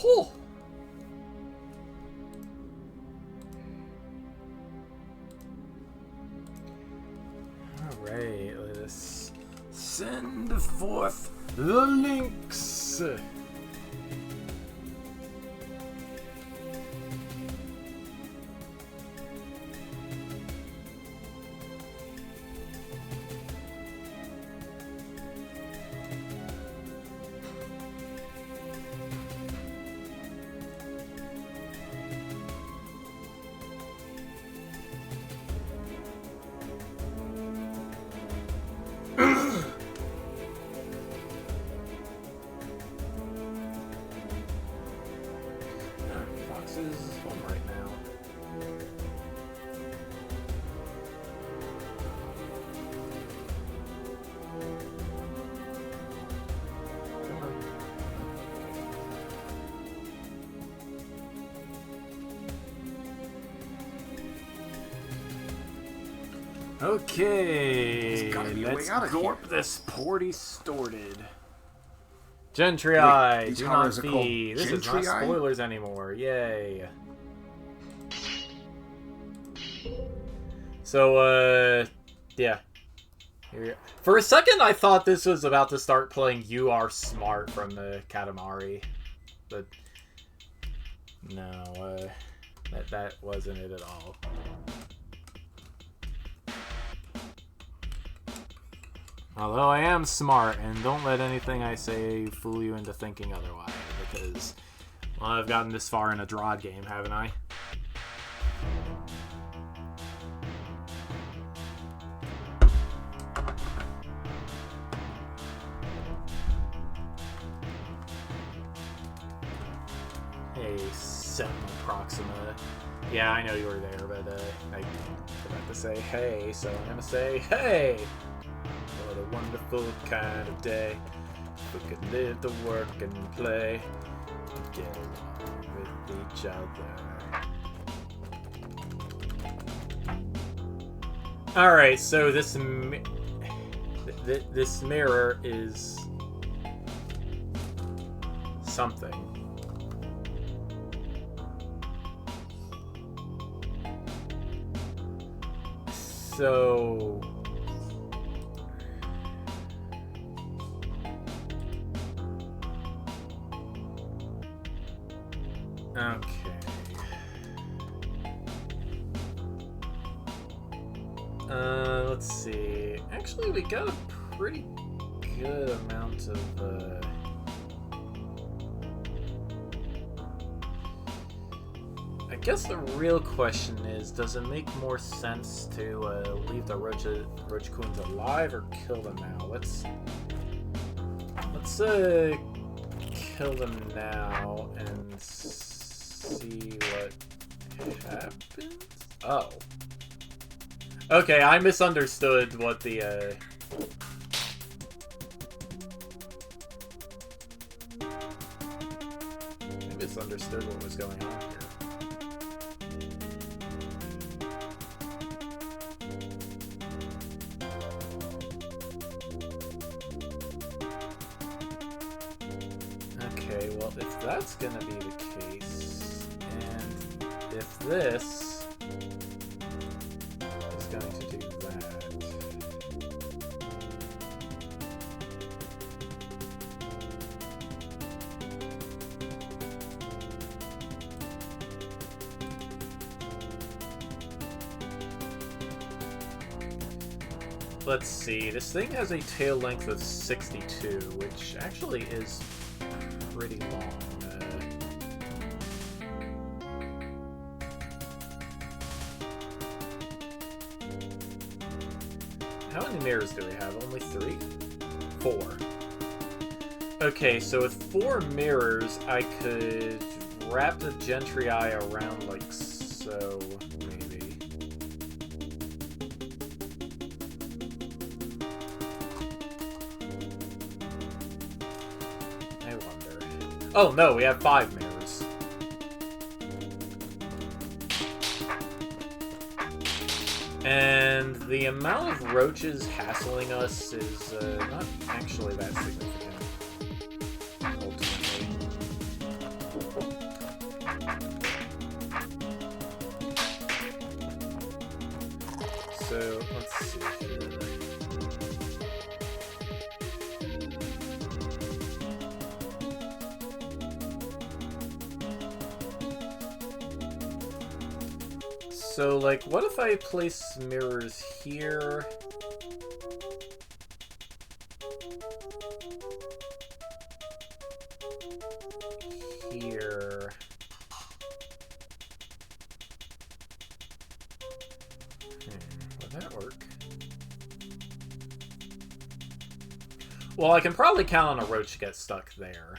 Oh! Alright, let's send forth the links. Fox's home right now. Come on. Okay, let's gorp this porty storted. Gentry Eye, do not feed. This is not spoilers anymore. Yay. So, yeah. Here we go. For a second, I thought this was about to start playing You Are Smart from the Katamari. But, no, that wasn't it at all. Although I am smart, and don't let anything I say fool you into thinking otherwise, because, well, I've gotten this far in a DROD game, haven't I? Hey, Sentinel Proxima. Yeah, I know you were there, but I forgot to say hey, so I'm gonna say hey! What a wonderful kind of day. We could live to work and play. Get along with each other. Alright, so this mirror is something. So okay. Let's see. Actually, we got a pretty good amount of, I guess the real question is, does it make more sense to leave the Roach-Coons alive or kill them now? Let's kill them now and see what happens. Oh. Okay, I misunderstood what the I misunderstood what was going on here. Okay, well, if that's gonna be the case, and if this is going to do that, let's see, this thing has a tail length of 62, which actually is pretty long. How many mirrors do we have? Only 3? 4. Okay, so with 4 mirrors, I could wrap the Gentry Eye around like so, maybe. Oh no, we have 5 mirrors. And the amount of roaches hassling us is not actually that significant, ultimately. So, let's see here. So, like, what if I place mirrors here? Here. Would that work? Well, I can probably count on a roach to get stuck there.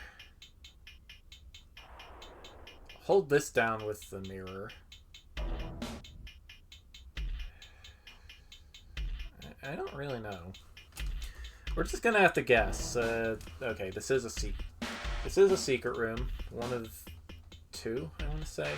Hold this down with the mirror. I don't really know. We're just gonna have to guess. Okay, this is a secret room. One of 2, I want to say.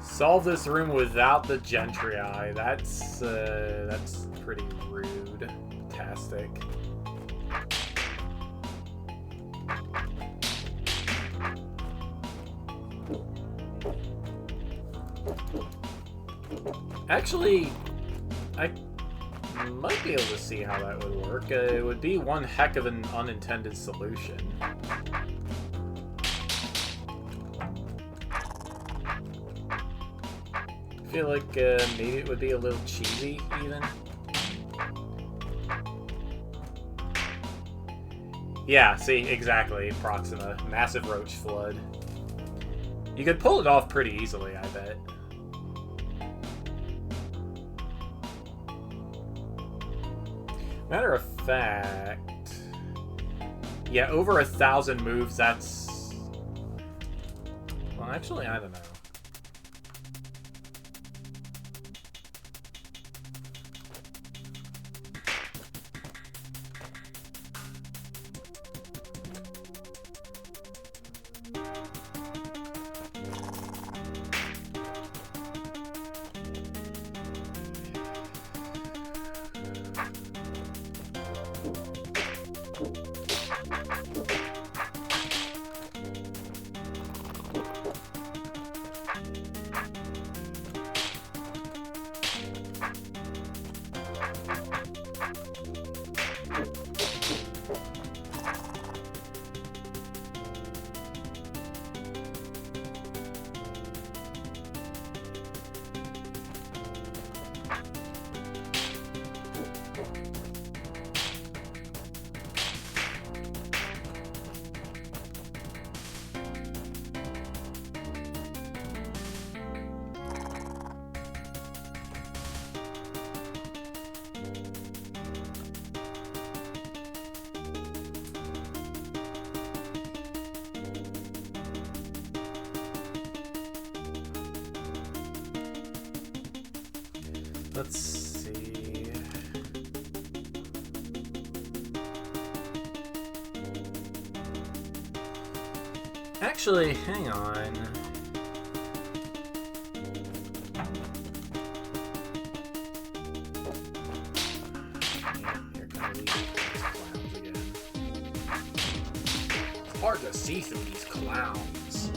Solve this room without the gentry eye. That's pretty rude. Fantastic. Actually, I might be able to see how that would work. It would be one heck of an unintended solution. I feel like maybe it would be a little cheesy, even. Yeah, see, exactly, Proxima. Massive roach flood. You could pull it off pretty easily, I bet. Matter of fact... Yeah, over 1,000 moves, that's... Well, actually, I don't know. Let's see. Actually, hang on. Here come these clowns again. It's hard to see through these clowns.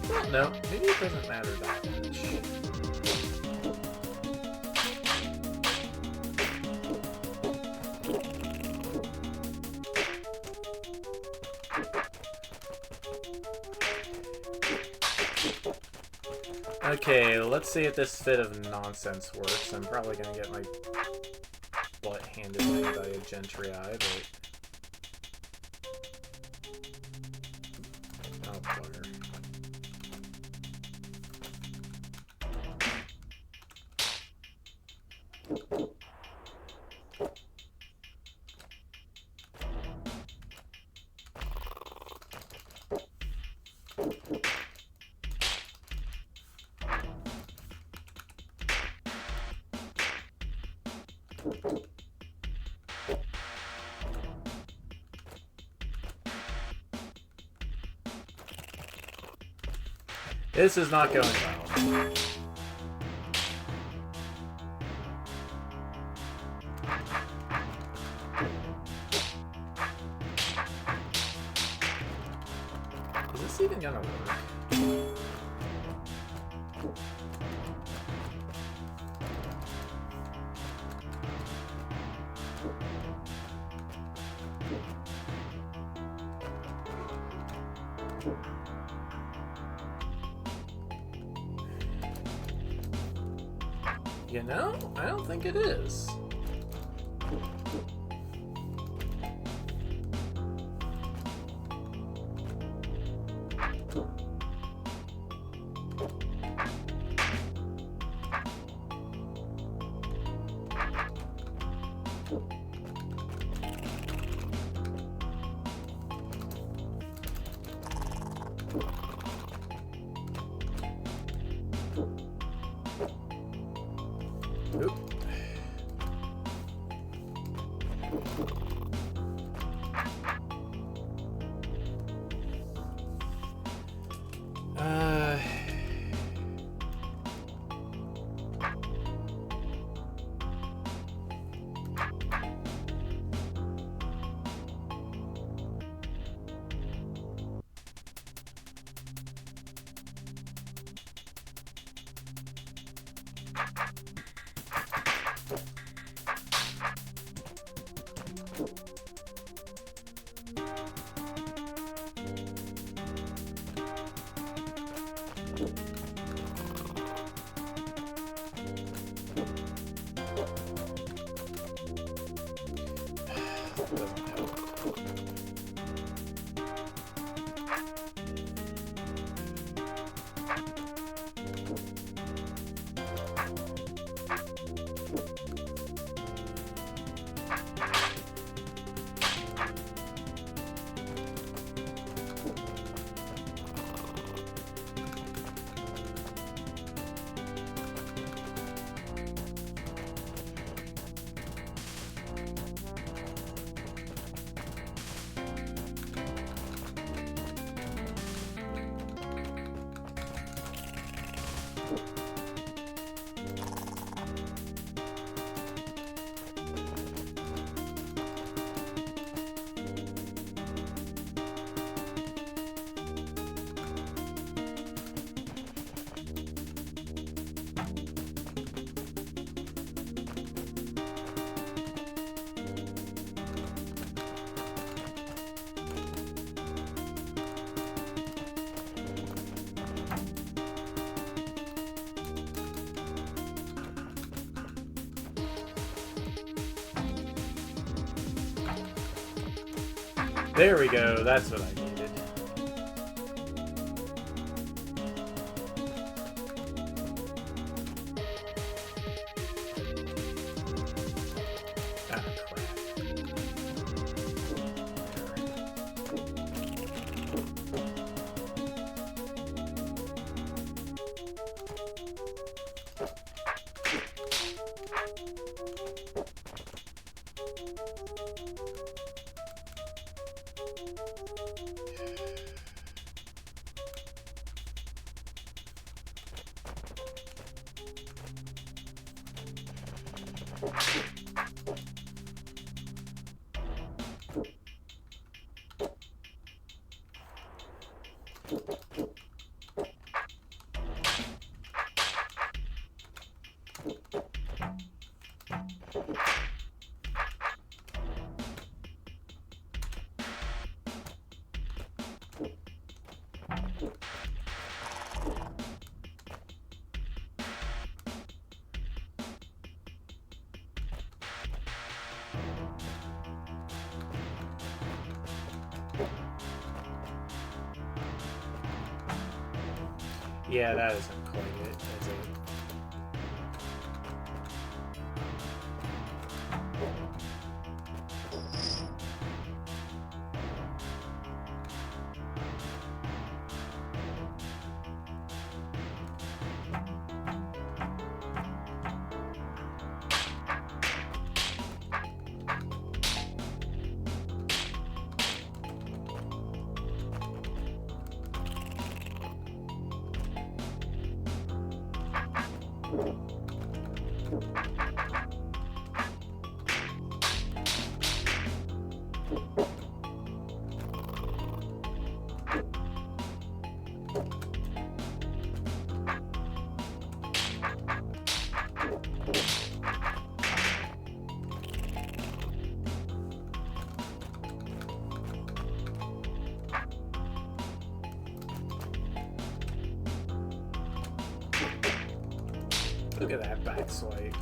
Well, no, maybe it doesn't matter that much. Okay, let's see if this fit of nonsense works. I'm probably gonna get my butt handed to me by a gentry eye, but... Oh, bugger. This is not going well. Is this even gonna work? You know, I don't think it is. Oop. There we go, that's what I needed. Ah, crap. Yeah, that isn't quite it, is it? Look at that back swipe.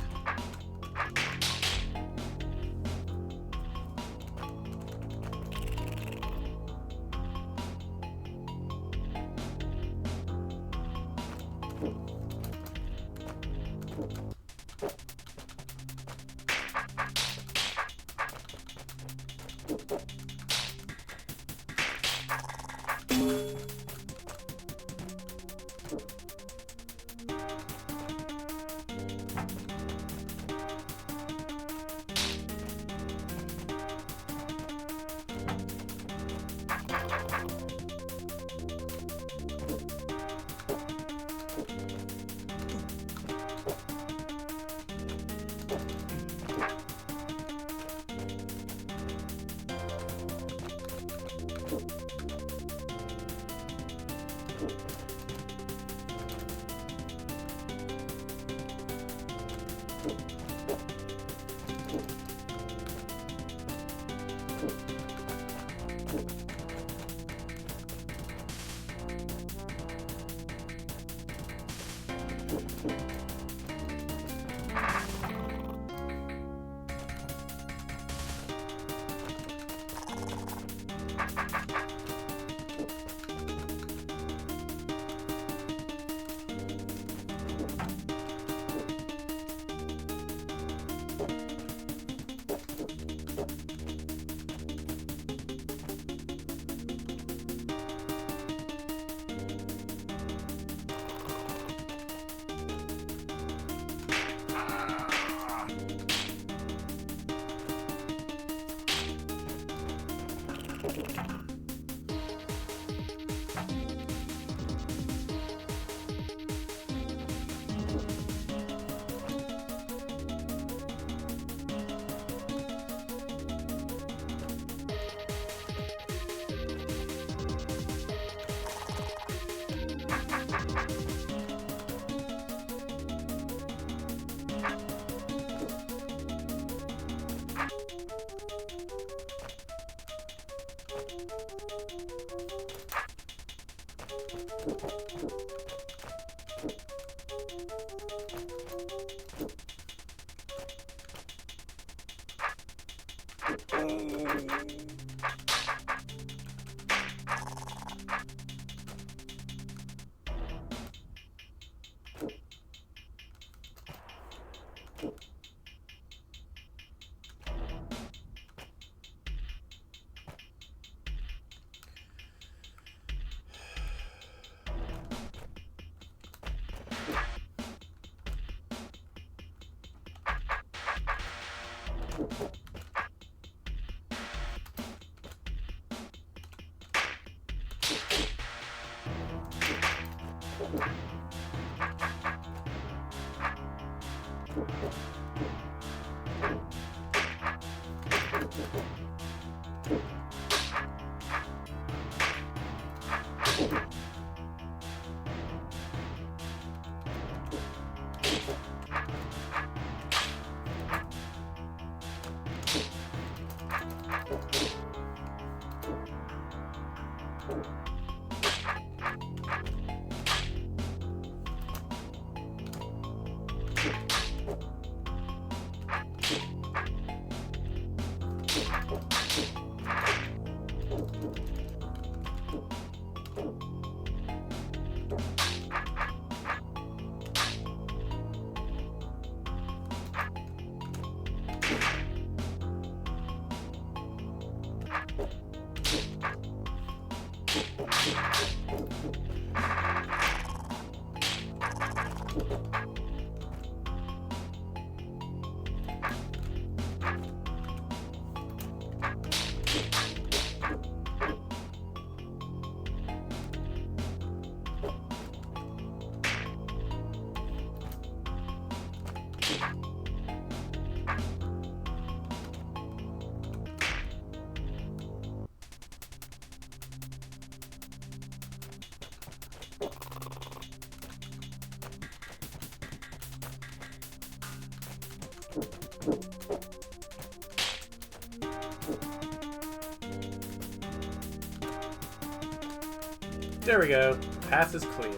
There we go. Path is clear.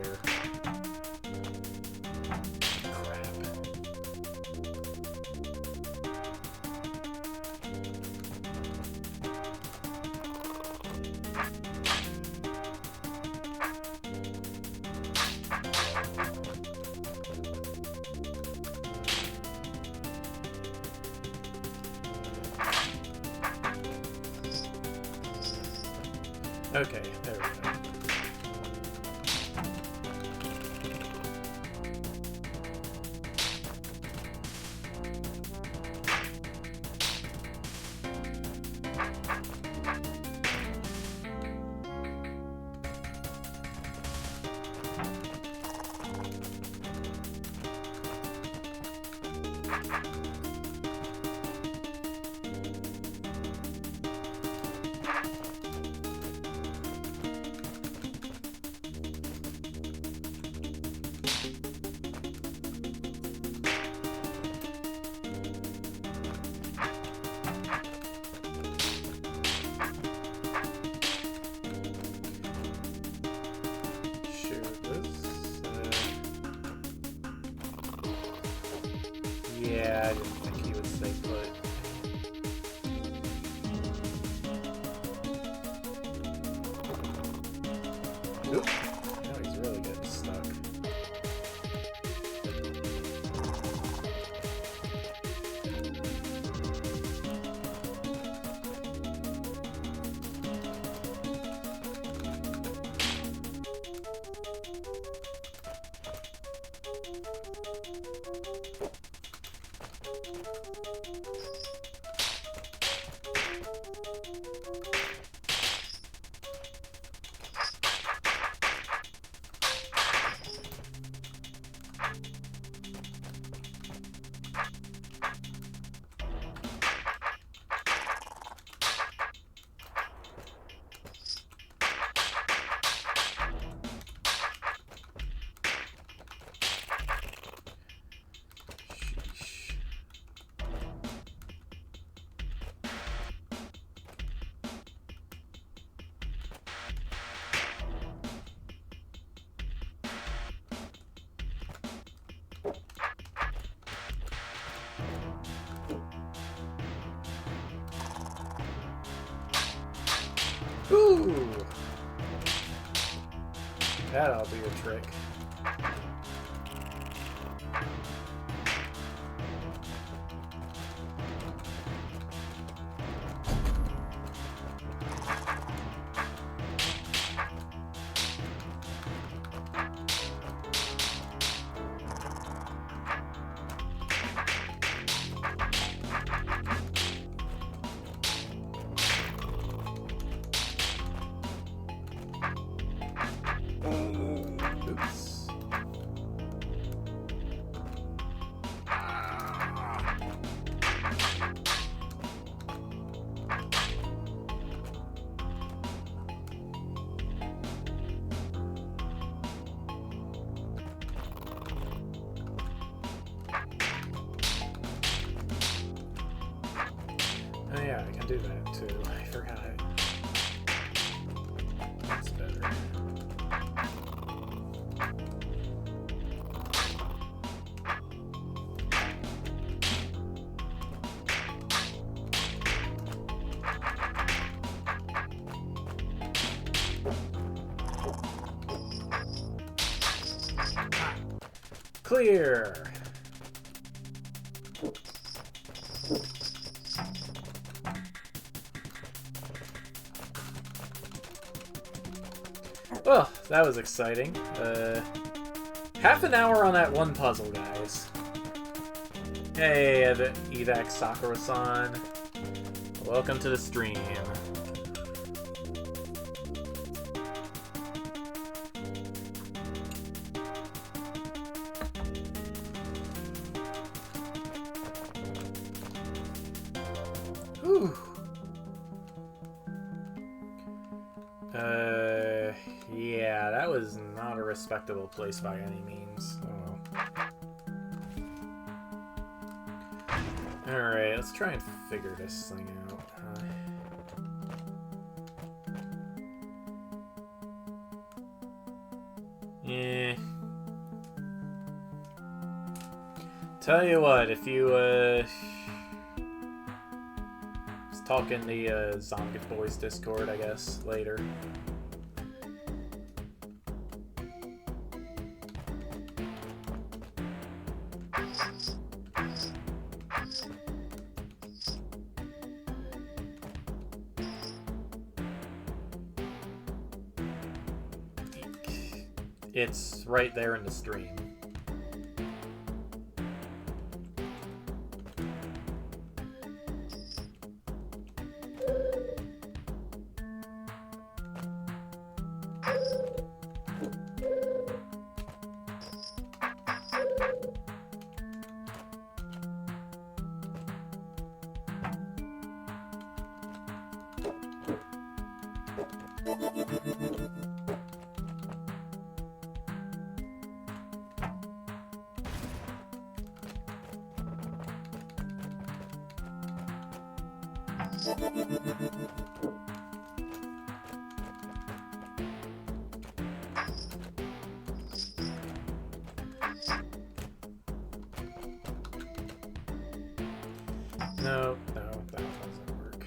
Crap. Okay, there we go. Yeah, I didn't think he would stay put. Oop. Now he's really getting stuck. Ooh! That'll be a trick. Oops. Oh yeah, I can do that too. I forgot it. That's better. Clear! Well, that was exciting. Half an hour on that one puzzle, guys. Hey, Evac Sakura-san. Welcome to the stream. Whew. Yeah, that was not a respectable place by any means. Oh. Alright, let's try and figure this thing out. Tell you what, if you was talking the Zombie Boys Discord, I guess, later. It's right there in the stream. No, that doesn't work.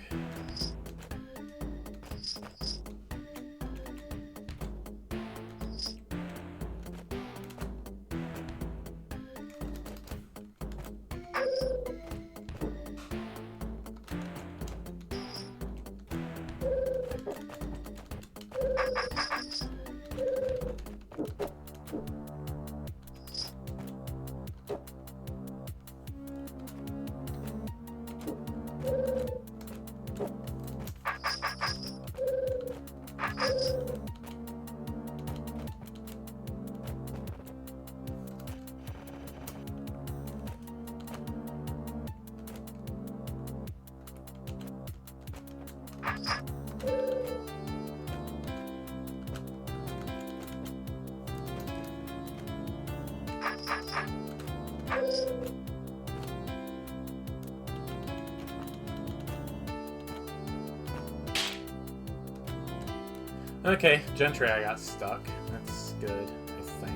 Okay, Gentry, I got stuck. That's good, I think.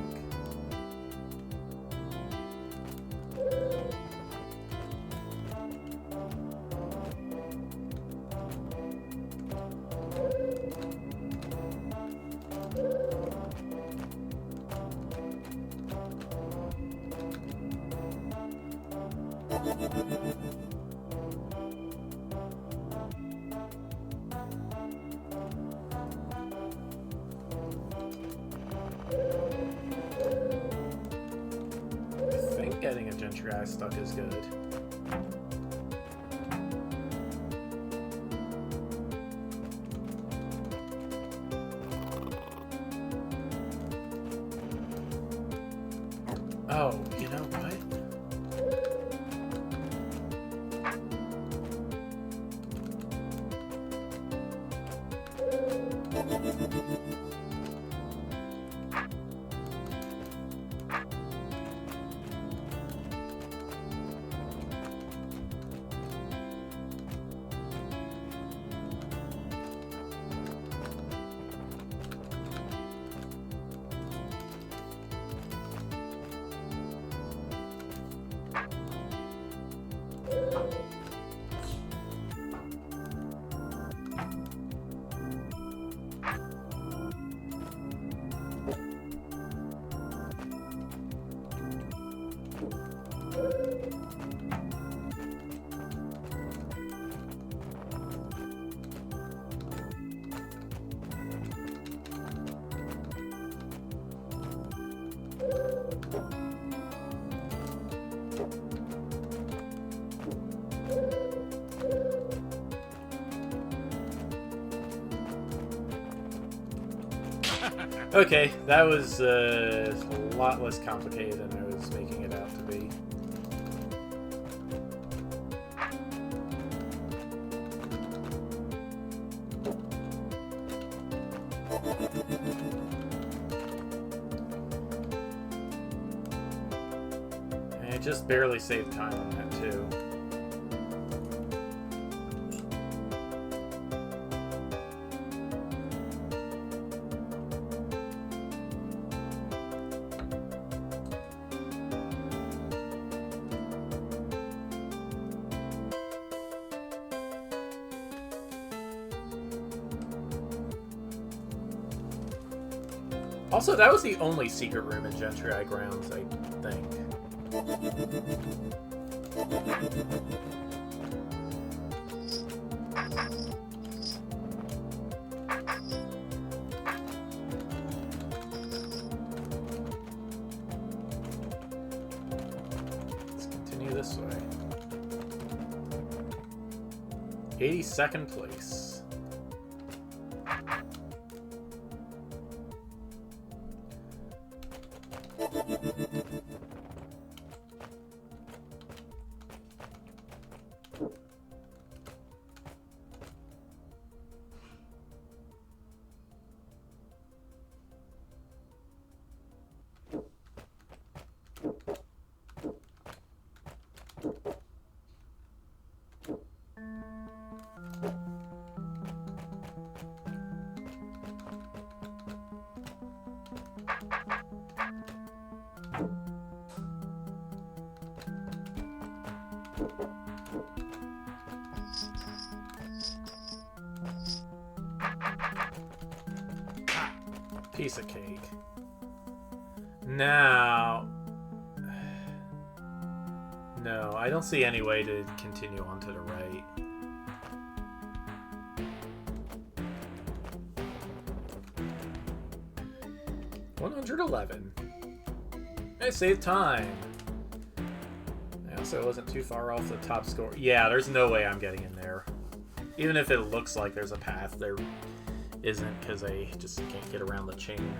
Getting a Gentry eye stuck is good. Oh, you know what? Okay, that was a lot less complicated than I was making it out to be. And I just barely saved time on that too. Also, that was the only secret room in Gentry Grounds, I think. Let's continue this way. 82nd place. Piece of cake. Now... No, I don't see any way to continue on to the right. $111. I saved time. I also wasn't too far off the top score. Yeah, there's no way I'm getting in there. Even if it looks like there's a path, there isn't, because I just can't get around the chain.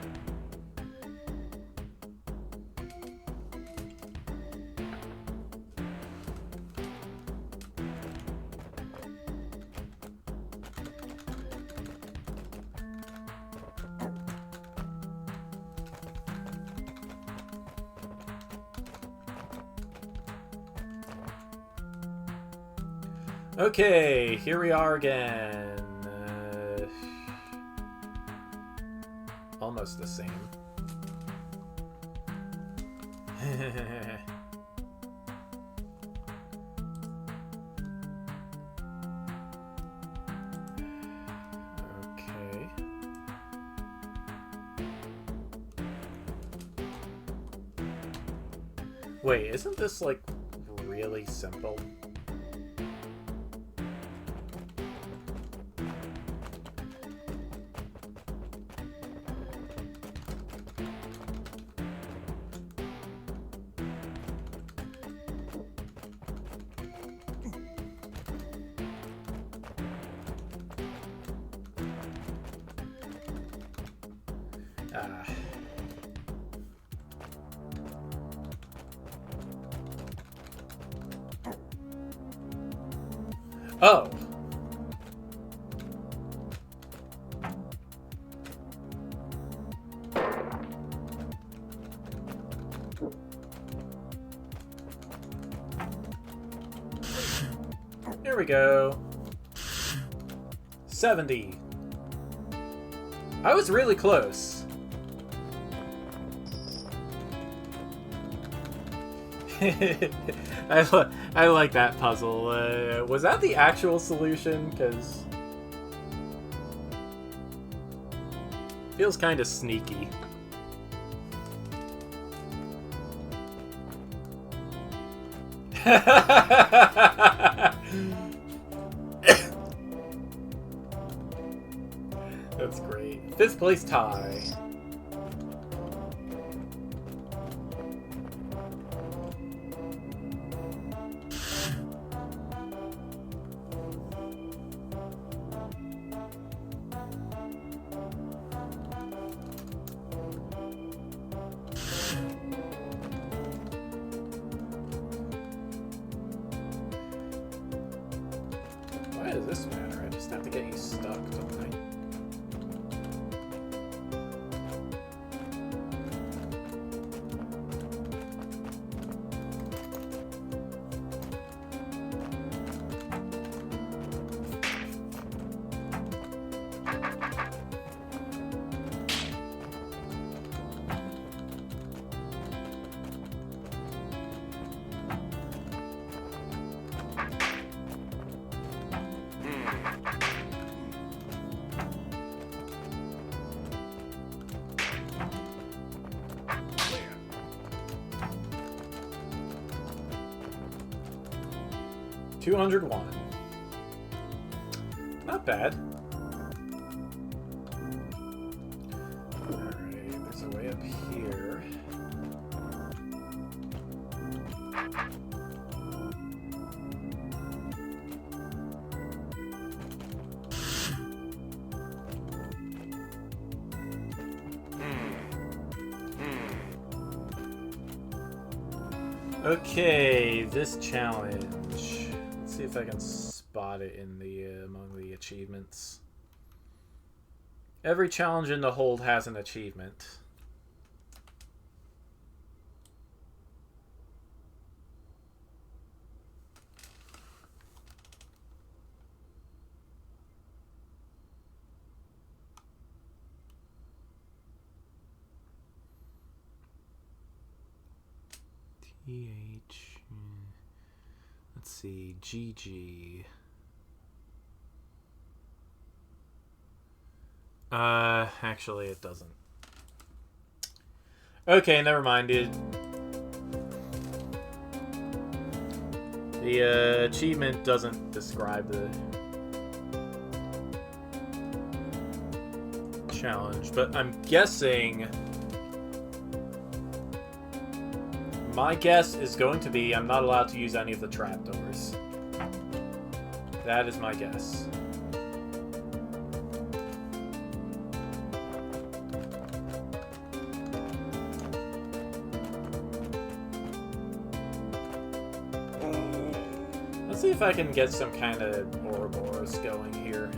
Okay, here we are again. Almost the same. Okay. Wait, isn't this like really simple? Oh. Here we go. 70. I was really close. I like that puzzle. Was that the actual solution? Because feels kind of sneaky. That's great. 5th place tie. Why does this matter? I just have to get you stuck, don't I? 201. Not bad. Alright, there's a way up here. Okay, this challenge. Let's see if I can spot it in the among the achievements. Every challenge in the hold has an achievement. TH. Let's see. GG. Actually, it doesn't. Okay, never mind, dude. The achievement doesn't describe the challenge, but I'm guessing. My guess is going to be I'm not allowed to use any of the trapdoors. That is my guess. Let's see if I can get some kind of Ouroboros going here.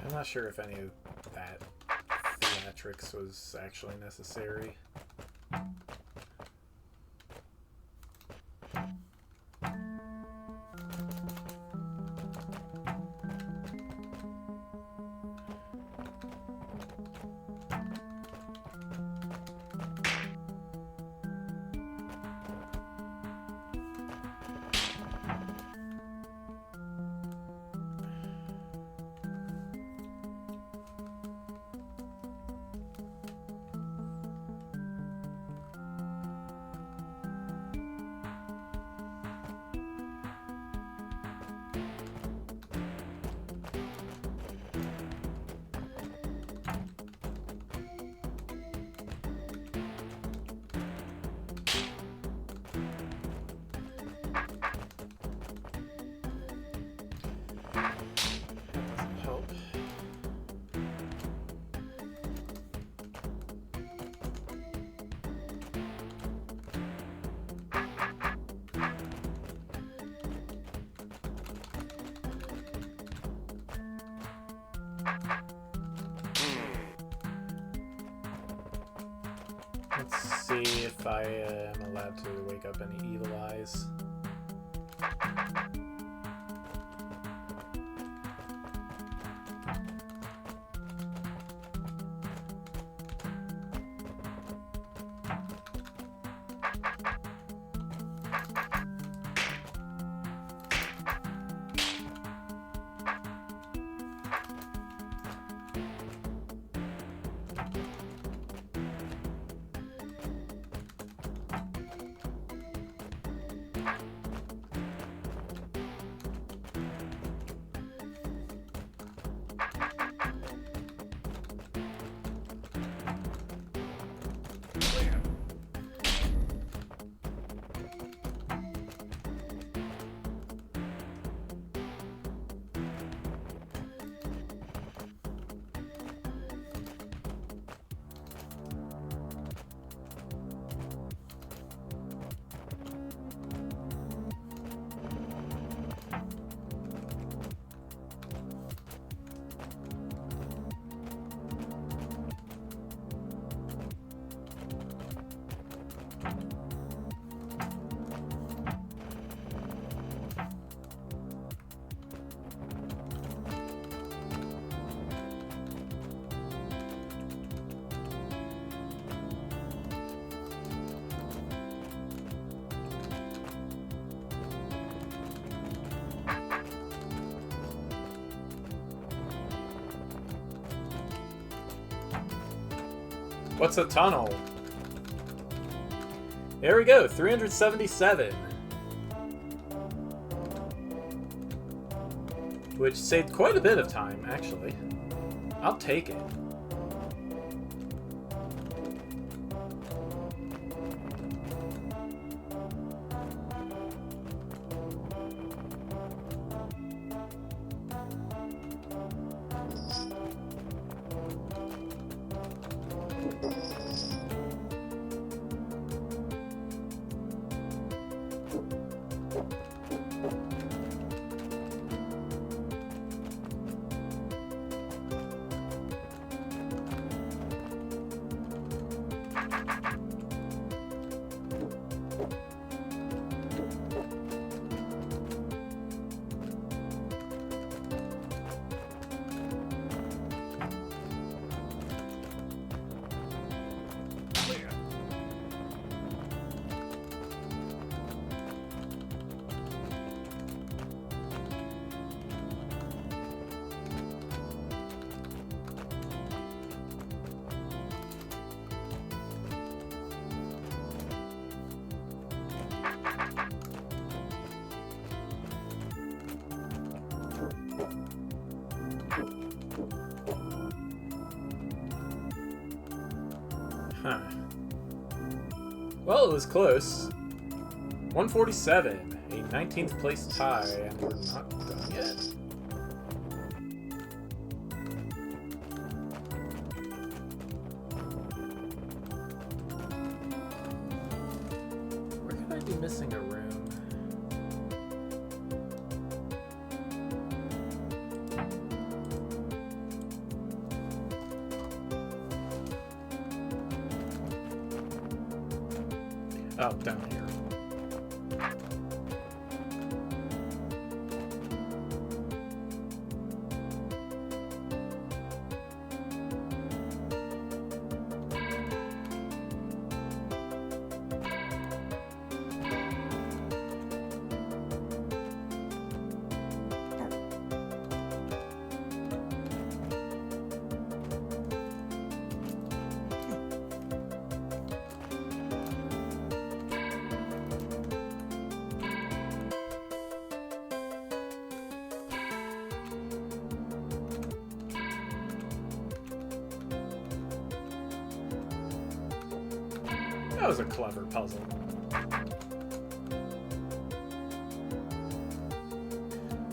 I'm not sure if any of that theatrics was actually necessary. Let's see if I am allowed to wake up any evil eyes. What's a tunnel? There we go, 377. Which saved quite a bit of time, actually. I'll take it. Huh. Well, it was close. 147, a 19th place tie, and we're not done yet. Where could I be missing a room? Oh, down here. That was a clever puzzle.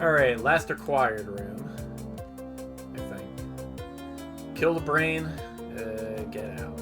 Alright, last required room. I think. Kill the brain. Get out.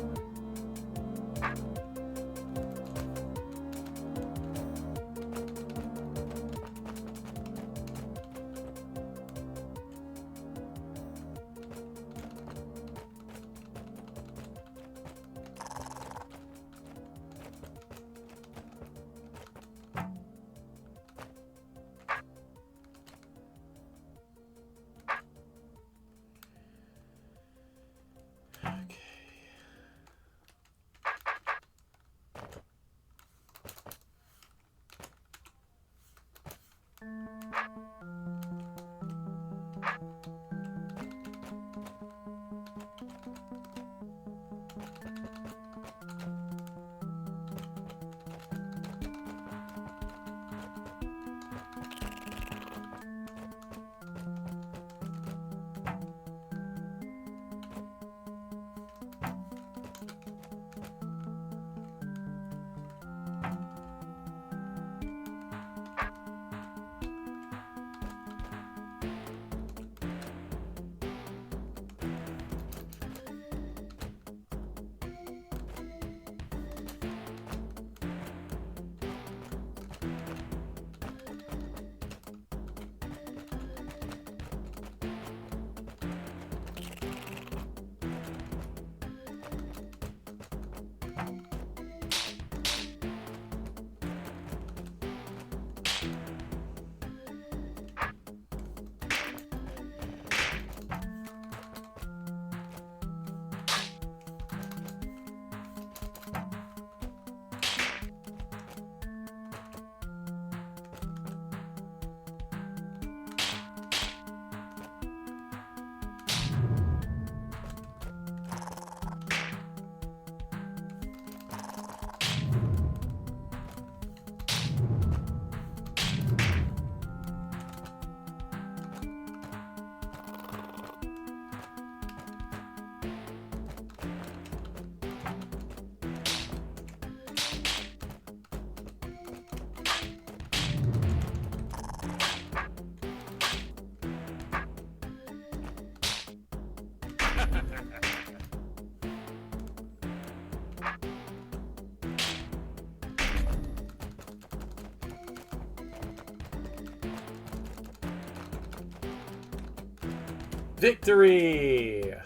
Victory! I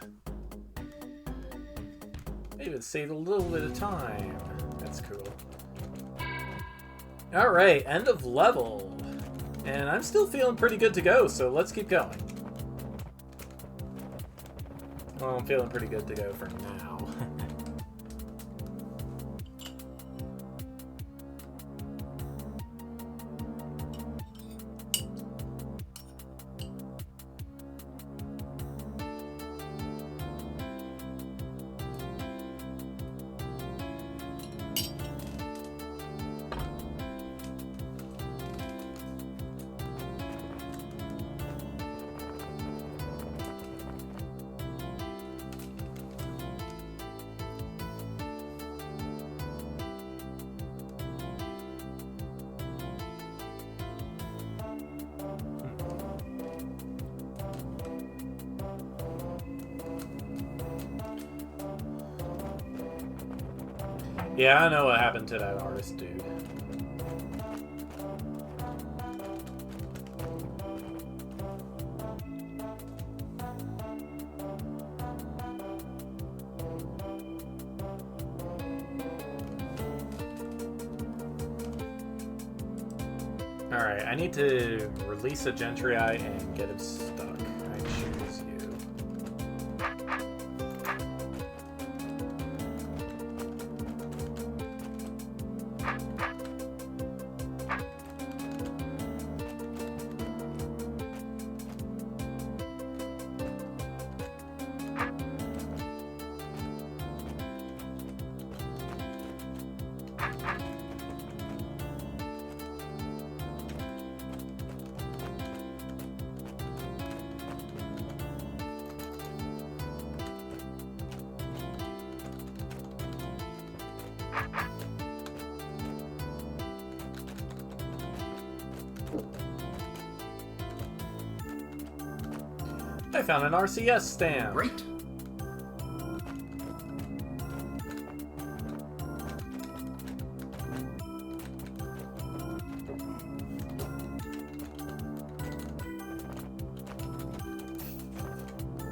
even saved a little bit of time. That's cool. Alright, end of level. And I'm still feeling pretty good to go, so let's keep going. Well, I'm feeling pretty good to go for now. Yeah, I know what happened to that artist dude. Alright, I need to release a Gentry and get him stuck. I choose you. I found an RCS stamp. Great.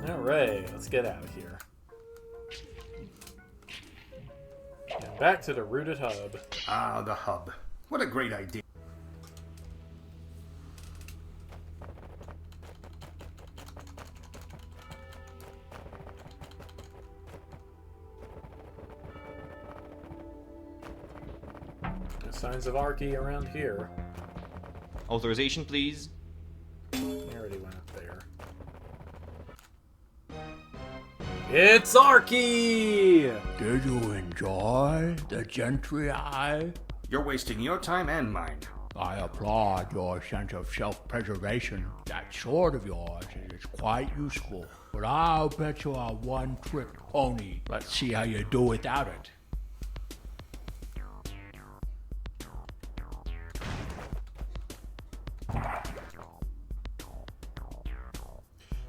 Alright, let's get out of here. And back to the rooted hub. Ah, the hub. What a great idea. No signs of Arky around here. Authorization, please. He already went up there. It's Arky! Did you enjoy the Gentry Eye? You're wasting your time and mine. I applaud your sense of self-preservation. That sword of yours is quite useful. But I'll bet you are one-trick pony. Let's see how you do without it.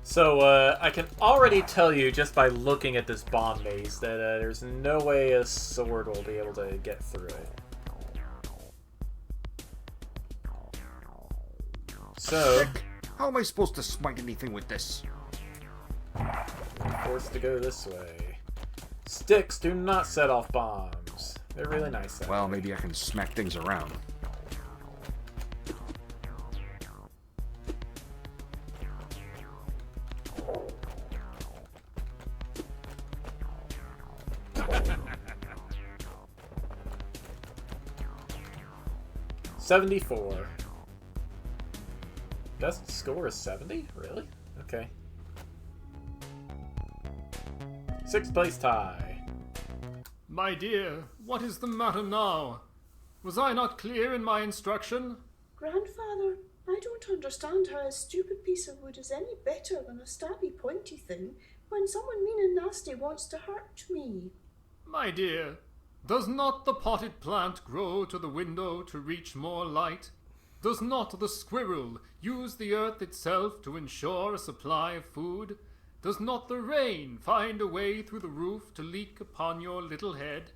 So, I can already tell you just by looking at this bomb base that there's no way a sword will be able to get through it. So, Frick! How am I supposed to smite anything with this? I'm forced to go this way. Sticks do not set off bombs. They're really nice that Well, way. maybe I can smack things around. $74. Best score is 70? Really? Okay. 6th place tie. My dear, what is the matter now? Was I not clear in my instruction? Grandfather, I don't understand how a stupid piece of wood is any better than a stabby pointy thing when someone mean and nasty wants to hurt me. My dear, does not the potted plant grow to the window to reach more light? Does not the squirrel use the earth itself to ensure a supply of food? Does not the rain find a way through the roof to leak upon your little head?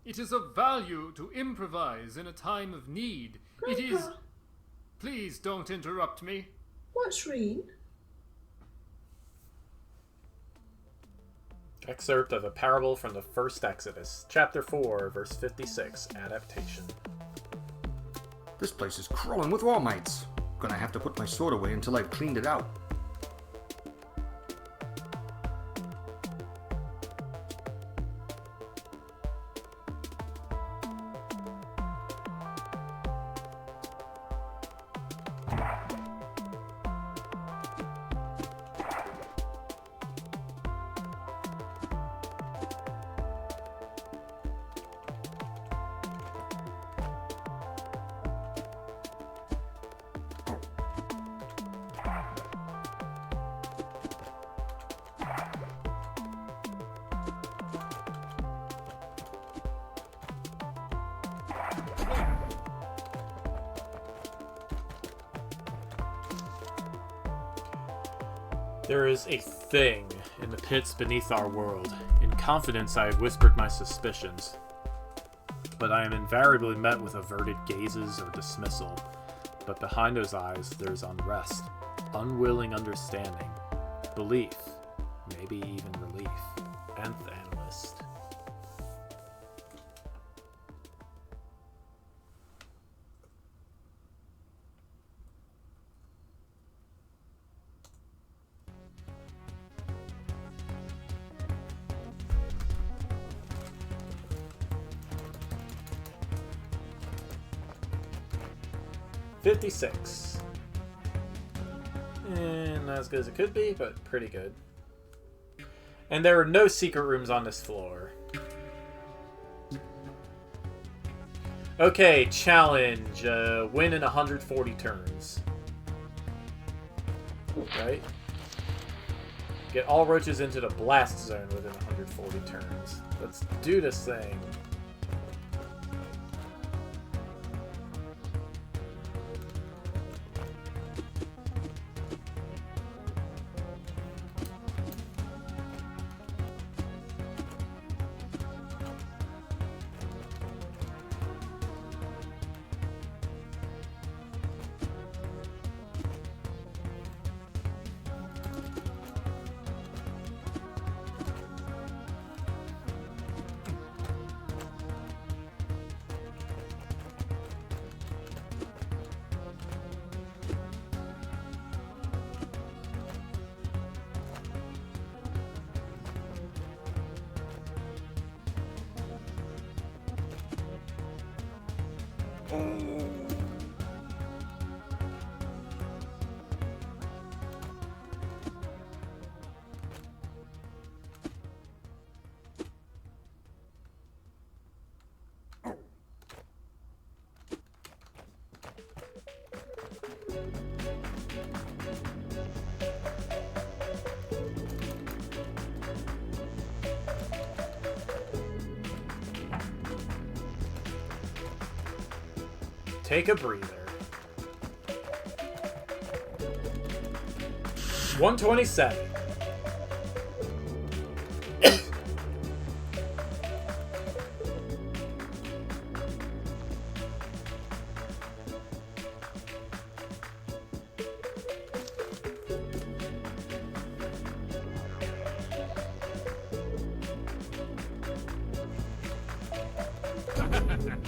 It is of value to improvise in a time of need. It is... Grandpa, Please don't interrupt me. what's rain? Excerpt of a parable from the first Exodus, chapter 4, verse 56, adaptation. This place is crawling with wall mites. Gonna have to put my sword away until I've cleaned it out. There is a thing in the pits beneath our world. In confidence I have whispered my suspicions, but I am invariably met with averted gazes or dismissal. But behind those eyes there is unrest, unwilling understanding, belief, maybe even relief. Nth analyst. $56. And not as good as it could be, but pretty good. And there are no secret rooms on this floor. Okay, challenge. Win in 140 turns. Right? Get all roaches into the blast zone within 140 turns. Let's do this thing. Take a breather. 127.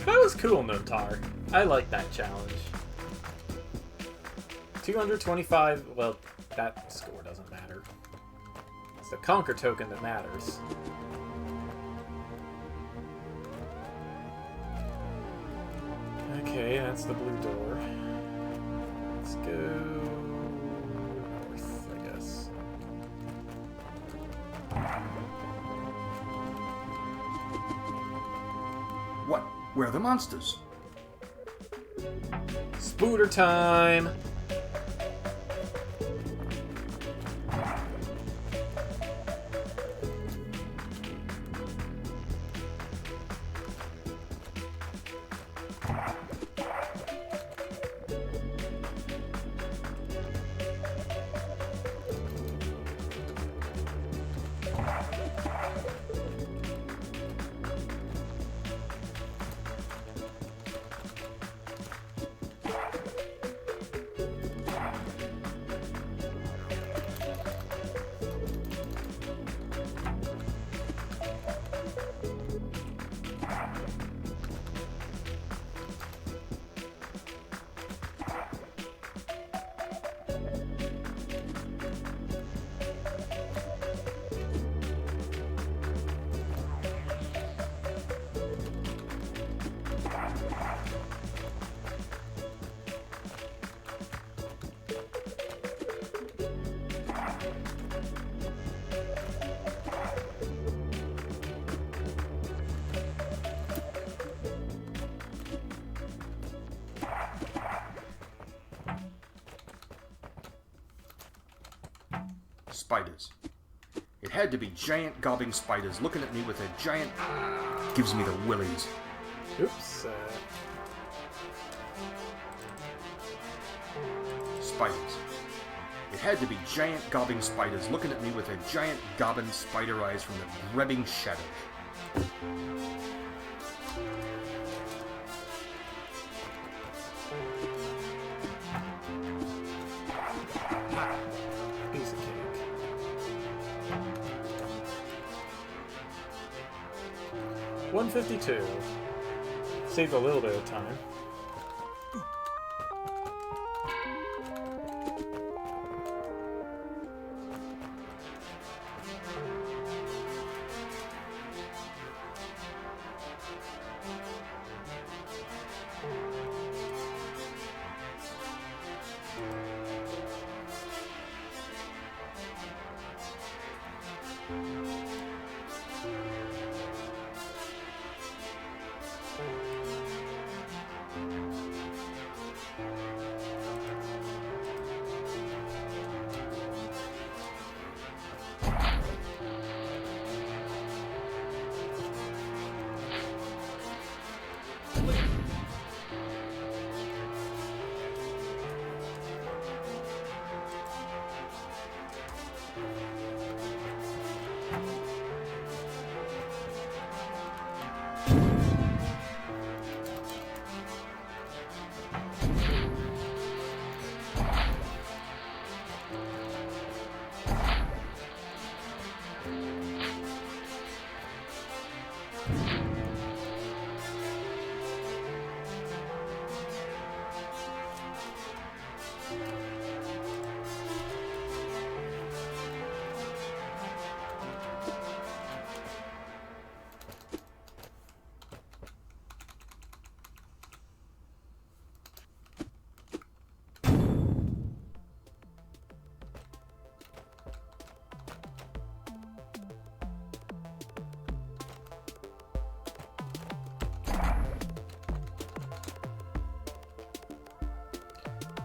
That was cool, Notar. I like that challenge. 225, well, that score doesn't matter. It's the conquer token that matters. Okay, that's the blue door. Let's go north, I guess. What? Where are the monsters? Spooter time! spiders. It had to be giant gobbing spiders looking at me with their giant... Gives me the willies. Oops. Spiders. It had to be giant gobbing spiders looking at me with their giant gobbing spider eyes from the grebbing shadows. Piece of cake. $152. Saved a little bit of time.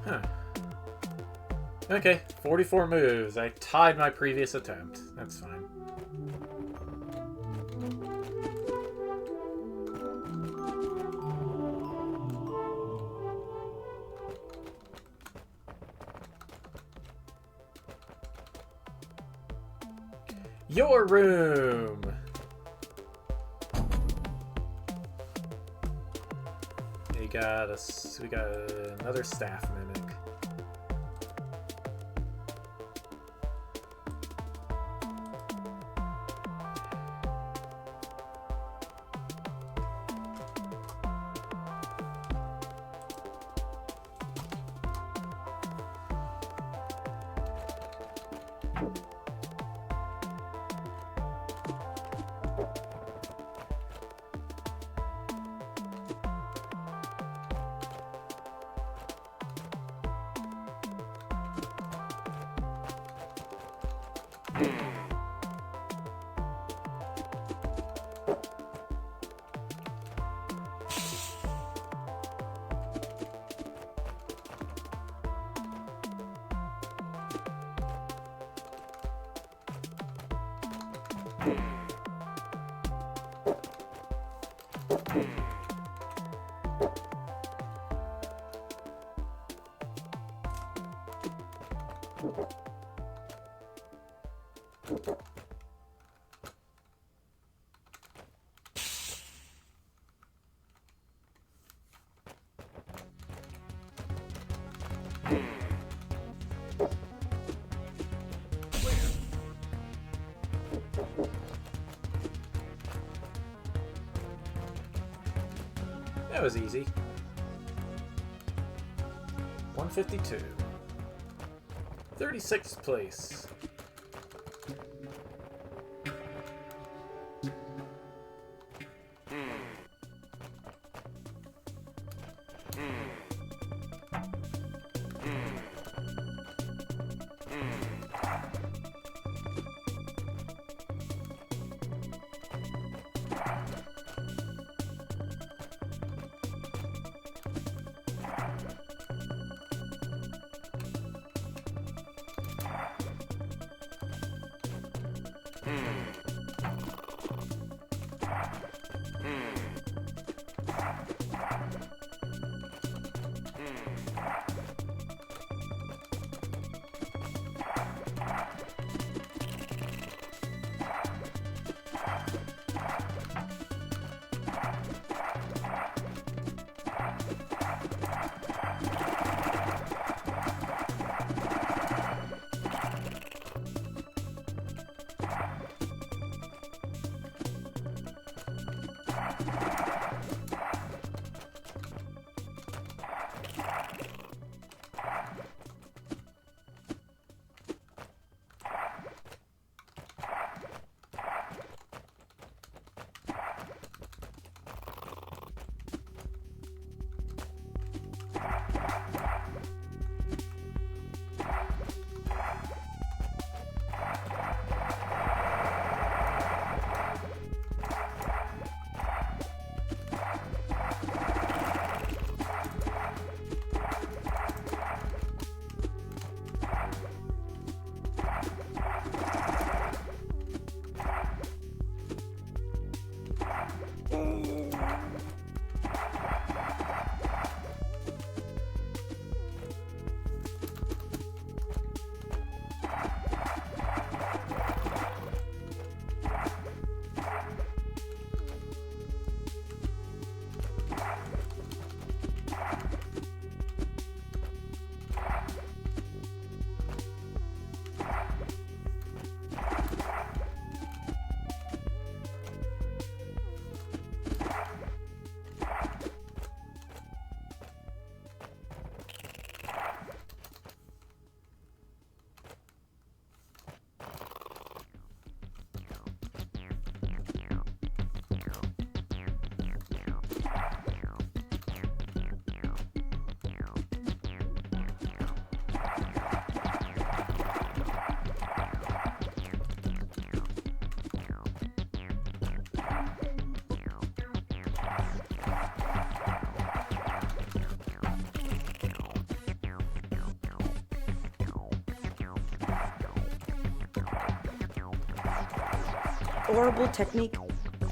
Huh. Okay, 44 moves. I tied my previous attempt. That's fine. Your room! We got another staff mimic. That was easy. 152. 36th place. horrible technique?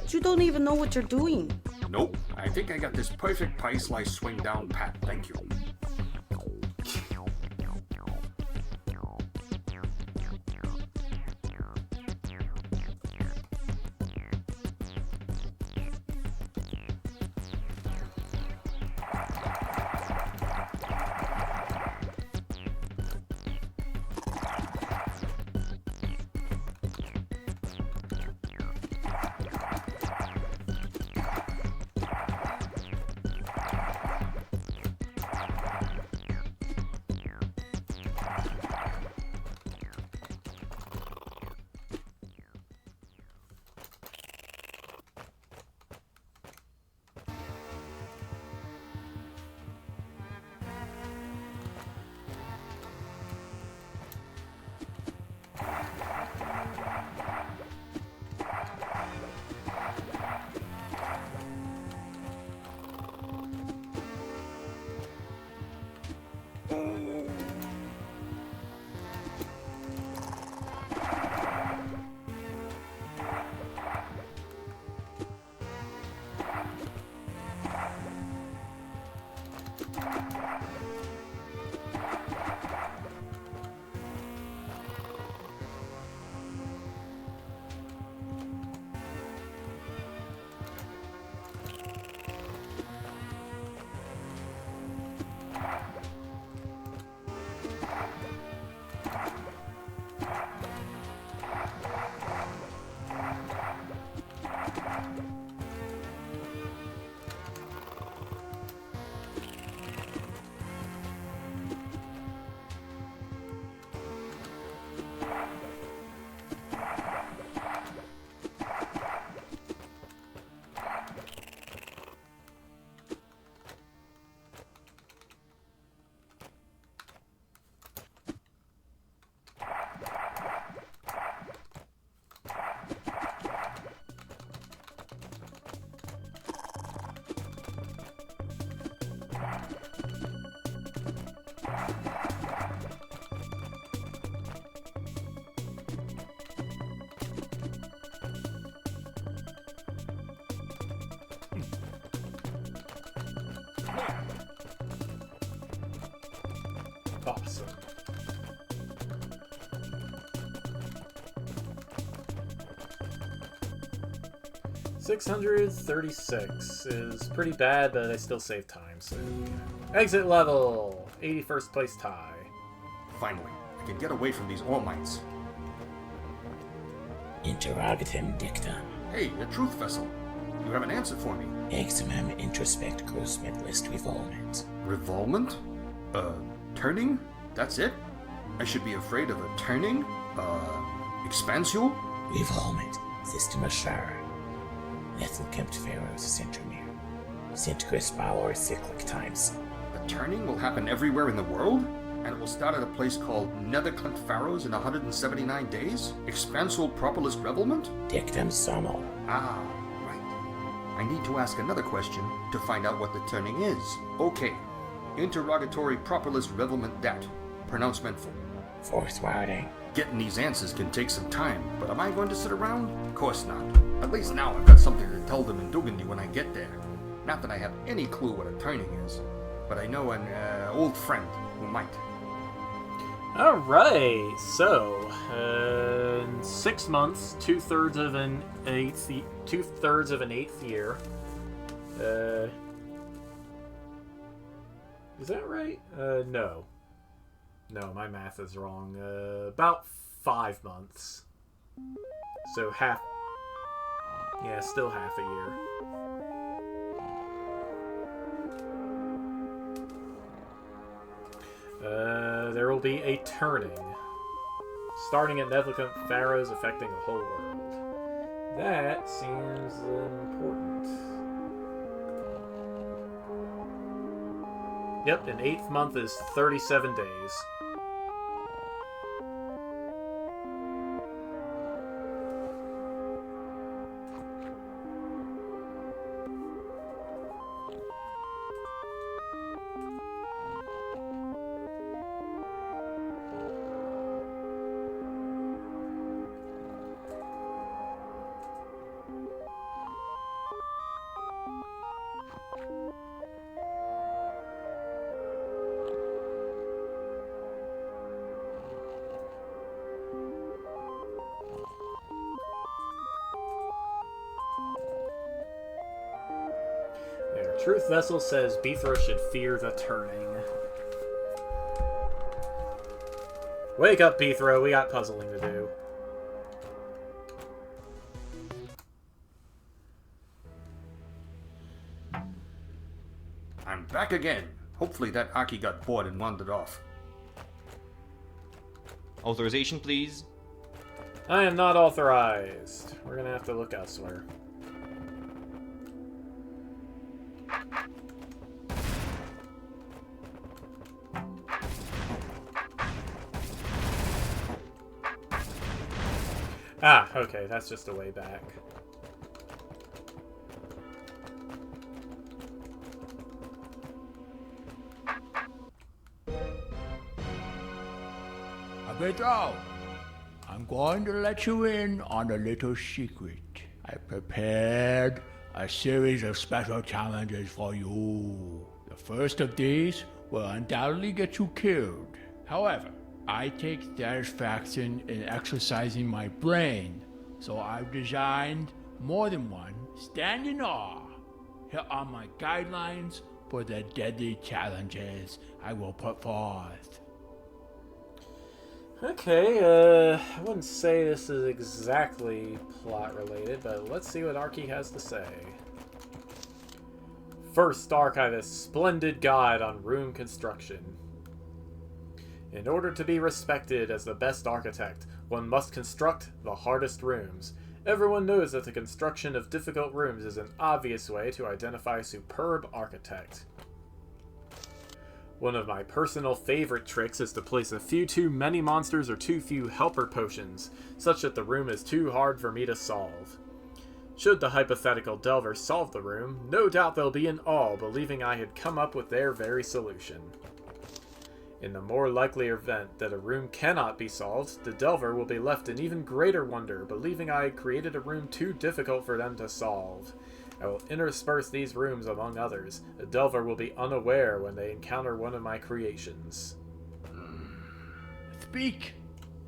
You don't even know what you're doing. Nope, I think I got this perfect pie slice swing down pat, thank you. Awesome. $636 is pretty bad, but I still save time, so... Exit level! 81st place tie. Finally, I can get away from these ore mines. Interrogatum dictum. Hey, the truth vessel. You have an answer for me. Eximum introspect gross list revolvement. Revolvement? Turning? That's it? I should be afraid of a turning? Expansule? Revolvement. System Ashara. Lethal kept pharaohs centromere. Synchronous power cyclic times. The turning will happen everywhere in the world? And it will start at a place called Netherclint Pharaohs in 179 days? Expansule Propolis Revelment? Dictum summel. Ah, right. I need to ask another question to find out what the turning is. Okay. Interrogatory Propolis Revelment Dat. Pronouncement full. Fourth wording. Getting these answers can take some time, but am I going to sit around? Of course not. At least now I've got something to tell them in Dugandy when I get there. Not that I have any clue what a turning is, but I know an old friend who might. Alright, so, in 6 months, two-thirds of an eighth year. Is that right? No. No, my math is wrong. About 5 months. So half... Yeah, still half a year. There will be a turning. Starting at Netherclint Pharaohs, affecting the whole world. That seems important. Yep, an 8th month is 37 days. Truth Vessel says Beethro should fear the turning. Wake up, Beethro. We got puzzling to do. I'm back again. Hopefully that Aki got bored and wandered off. Authorization, please. I am not authorized. We're gonna have to look elsewhere. Ah, okay, that's just a way back. Pedro, I'm going to let you in on a little secret. I prepared a series of special challenges for you. The first of these will undoubtedly get you killed. However, I take satisfaction in exercising my brain, so I've designed more than one stand in awe. Here are my guidelines for the deadly challenges I will put forth. Okay, I wouldn't say this is exactly plot related, but let's see what Arky has to say. First Archivist, splendid guide on room construction. In order to be respected as the best architect, one must construct the hardest rooms. Everyone knows that the construction of difficult rooms is an obvious way to identify a superb architect. One of my personal favorite tricks is to place a few too many monsters or too few helper potions, such that the room is too hard for me to solve. Should the hypothetical Delver solve the room, no doubt they'll be in awe, believing I had come up with their very solution. In the more likely event that a room cannot be solved, the Delver will be left in even greater wonder, believing I had created a room too difficult for them to solve. I will intersperse these rooms among others. The Delver will be unaware when they encounter one of my creations. Speak!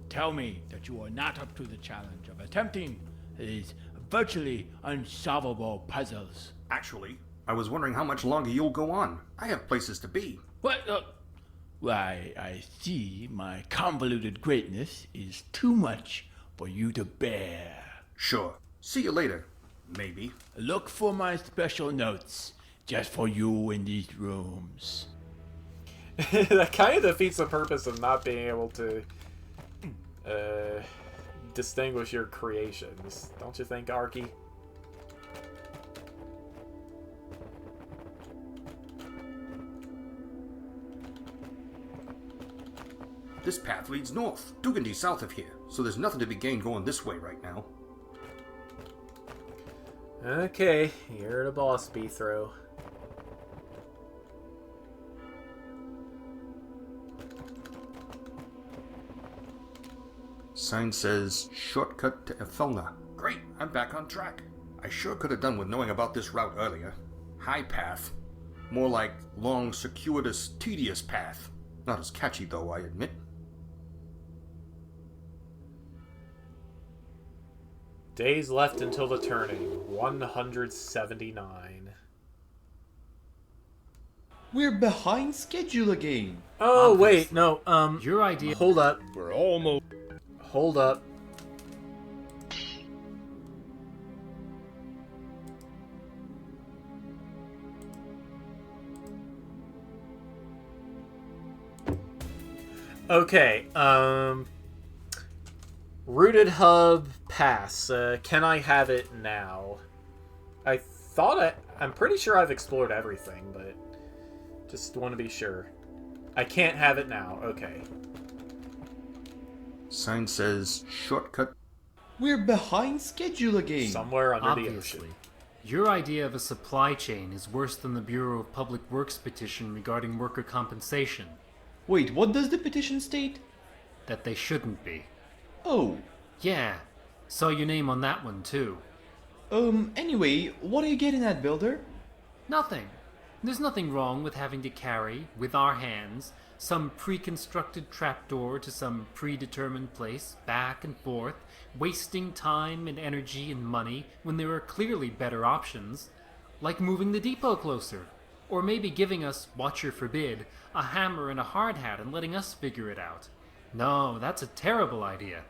Tell me that you are not up to the challenge of attempting these virtually unsolvable puzzles. Actually, I was wondering how much longer you'll go on. I have places to be. What? Why, I see my convoluted greatness is too much for you to bear. Sure. See you later. Maybe. Look for my special notes, just for you in these rooms. That kind of defeats the purpose of not being able to distinguish your creations, don't you think, Arky? This path leads north. Dugandy's south of here, so there's nothing to be gained going this way right now. Okay, you're the boss, Beethro. Sign says, shortcut to Ethelna. Great, I'm back on track. I sure could have done with knowing about this route earlier. High path. More like long, circuitous, tedious path. Not as catchy though, I admit. Days left until the turning. 179. We're behind schedule again. Oh, wait, no, Your idea. hold up. We're almost. Hold up. Okay, Rooted Hub Pass. Can I have it now? I'm pretty sure I've explored everything, but just want to be sure. I can't have it now. Okay. Sign says, shortcut. We're behind schedule again. Somewhere under the Obviously. ocean. Your idea of a supply chain is worse than the Bureau of Public Works petition regarding worker compensation. Wait, what does the petition state? That they shouldn't be. Oh. Yeah, saw your name on that one too. Anyway, what are you getting at, Builder? Nothing. There's nothing wrong with having to carry, with our hands, some pre-constructed trapdoor to some predetermined place, back and forth, wasting time and energy and money when there are clearly better options. like moving the depot closer. Or maybe giving us, Watcher forbid, a hammer and a hard hat and letting us figure it out. No, that's a terrible idea.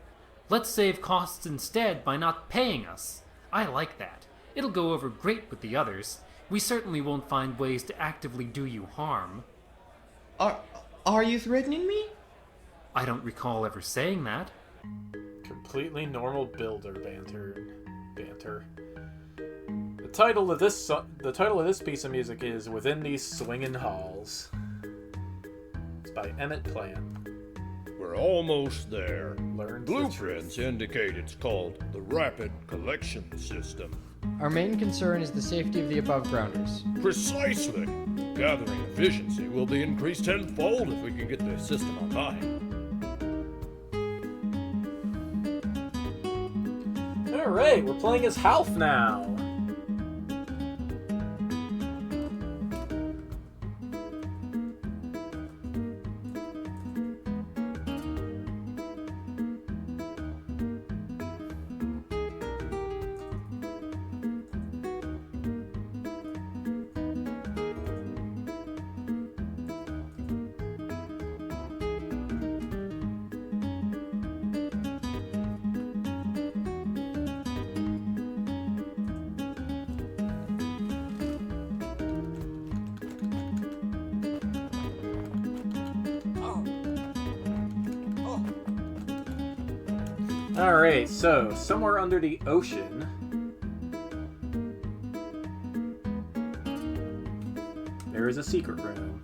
Let's save costs instead by not paying us. I like that. It'll go over great with the others. We certainly won't find ways to actively do you harm. Are you threatening me? I don't recall ever saying that. Completely normal builder banter. The title of this piece of music is "Within These Swinging Halls." It's by Emmett Plant. We're almost there. Learn Blueprints indicate it's called the Rapid Collection System. Our main concern is the safety of the above-grounders. Precisely. Gathering efficiency will be increased tenfold if we can get the system online. Alright, we're playing as Half now. Alright, so somewhere under the ocean there is a secret room.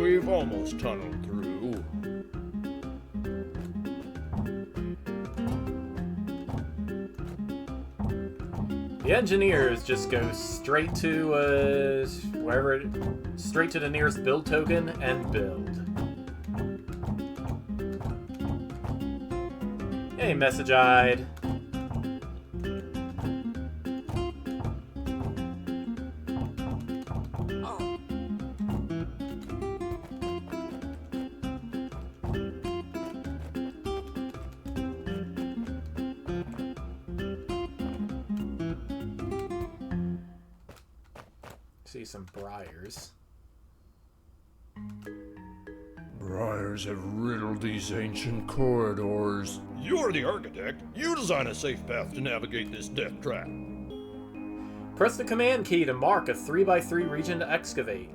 We've almost tunneled through. The engineers just go straight to straight to the nearest build token and build. Hey, message-eyed. See some briars. Briars have riddled these ancient corridors. You're the architect. You design a safe path to navigate this death trap. Press the command key to mark a 3x3 region to excavate.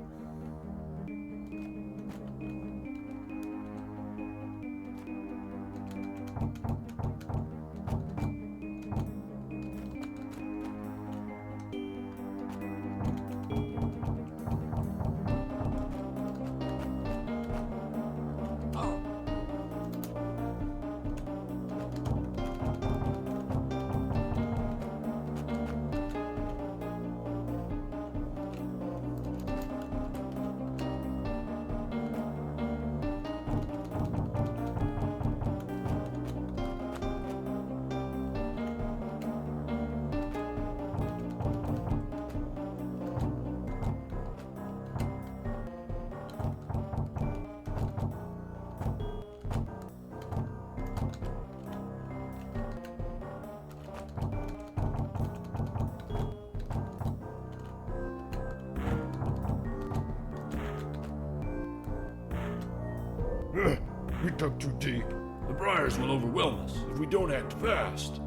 We dug too deep. The briars will overwhelm us if we don't act fast.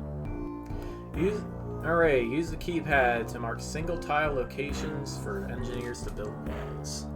Use the keypad to mark single tile locations for engineers to build walls.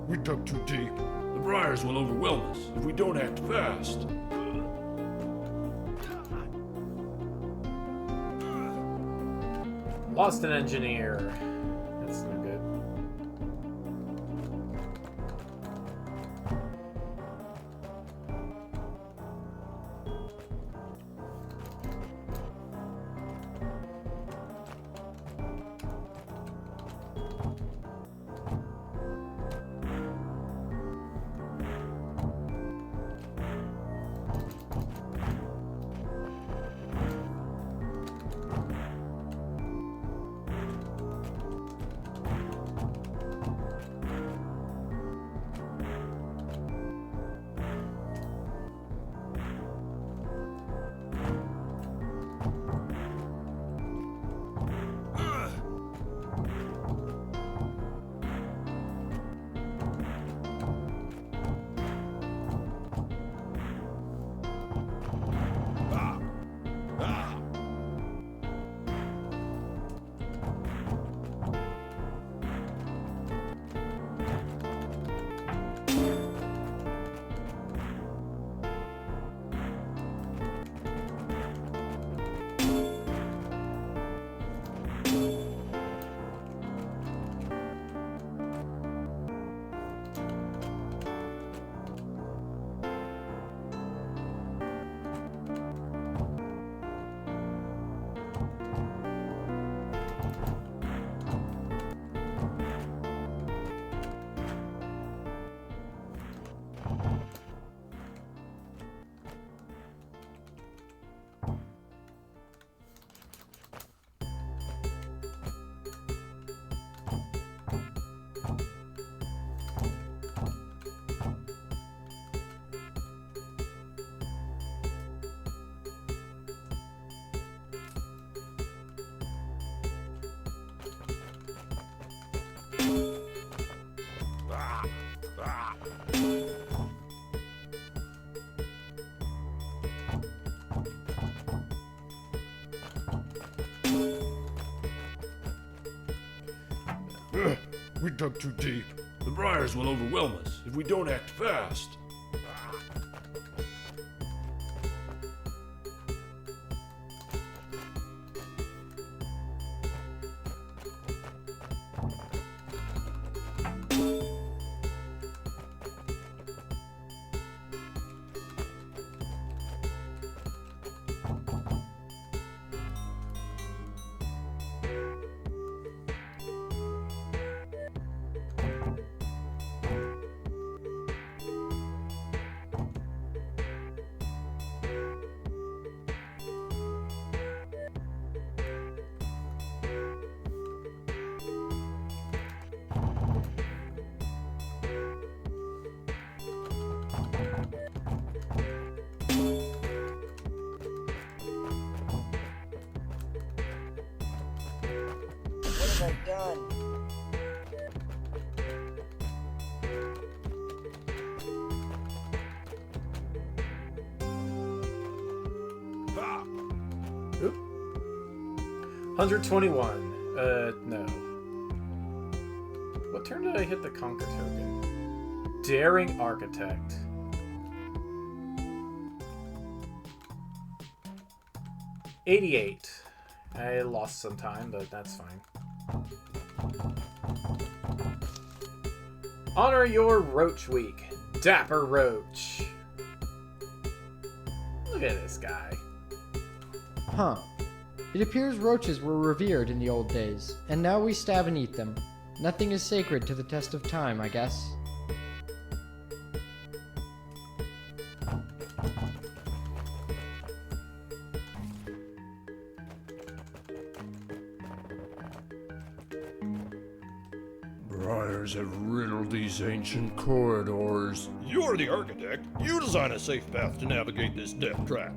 We dug too deep. The briars will overwhelm us if we don't act fast. Lost an engineer. That's no good. We dug too deep. The briars will overwhelm us if we don't act fast. What have I done? Oop. 121. No. What turn did I hit the conquer token? Daring Architect. $88. I lost some time, but that's fine. Honor your Roach Week. Dapper Roach. Look at this guy. Huh. It appears roaches were revered in the old days, and now we stab and eat them. Nothing is sacred to the test of time, I guess. Briars have riddled these ancient corridors. You're the architect. You design a safe path to navigate this death trap.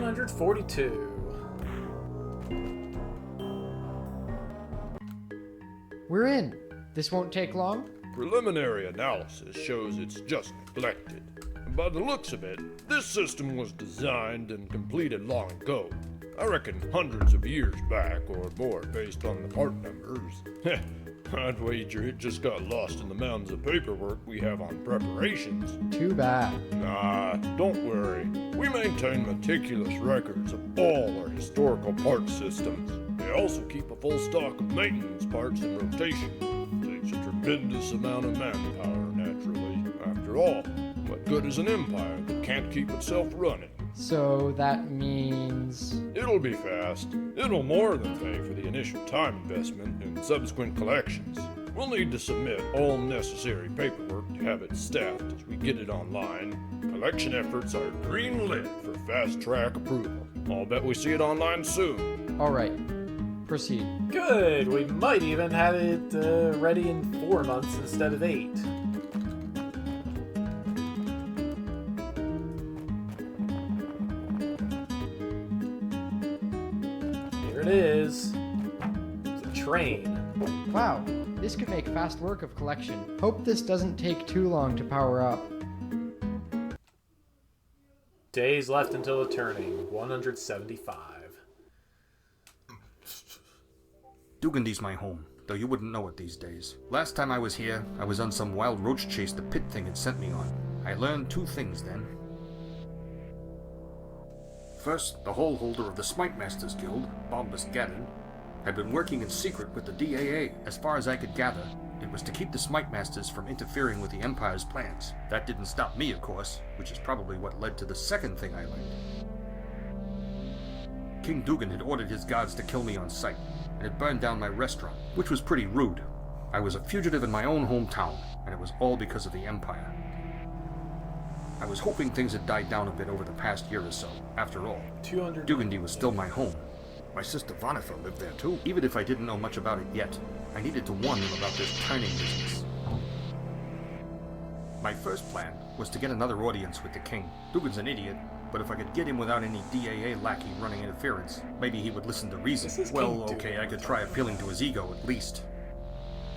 142. We're in. This won't take long? Preliminary analysis shows it's just neglected. And by the looks of it, this system was designed and completed long ago. I reckon hundreds of years back or more based on the part numbers. I'd wager it just got lost in the mounds of paperwork we have on preparations. Too bad. Nah, don't worry. We maintain meticulous records of all our historical part systems. We also keep a full stock of maintenance parts in rotation. Takes a tremendous amount of manpower, naturally. After all, what good is an empire that can't keep itself running? So that means... It'll be fast. It'll more than pay for the initial time investment in subsequent collections. We'll need to submit all necessary paperwork to have it staffed as we get it online. Collection efforts are green-lit for fast-track approval. I'll bet we see it online soon. Alright. Proceed. Good! We might even have it ready in 4 months instead of 8. Here it is. It's a train. Wow, this could make fast work of collection. Hope this doesn't take too long to power up. Days left until the turning. 175. Dugandy's my home, though you wouldn't know it these days. Last time I was here, I was on some wild roach chase the pit thing had sent me on. I learned 2 things then. First, the hole holder of the Smite Masters Guild, Bombus Gaddon, had been working in secret with the DAA. As far as I could gather, it was to keep the Smite Masters from interfering with the Empire's plans. That didn't stop me, of course, which is probably what led to the second thing I learned. King Dugan had ordered his guards to kill me on sight, and had burned down my restaurant, which was pretty rude. I was a fugitive in my own hometown, and it was all because of the Empire. I was hoping things had died down a bit over the past year or so. After all, Dugandy was still my home. My sister Vonifer lived there too. Even if I didn't know much about it yet, I needed to warn them about this turning business. My first plan was to get another audience with the king. Dugan's an idiot, but if I could get him without any DAA lackey running interference, maybe he would listen to reason. Well, okay, I could try appealing to his ego at least.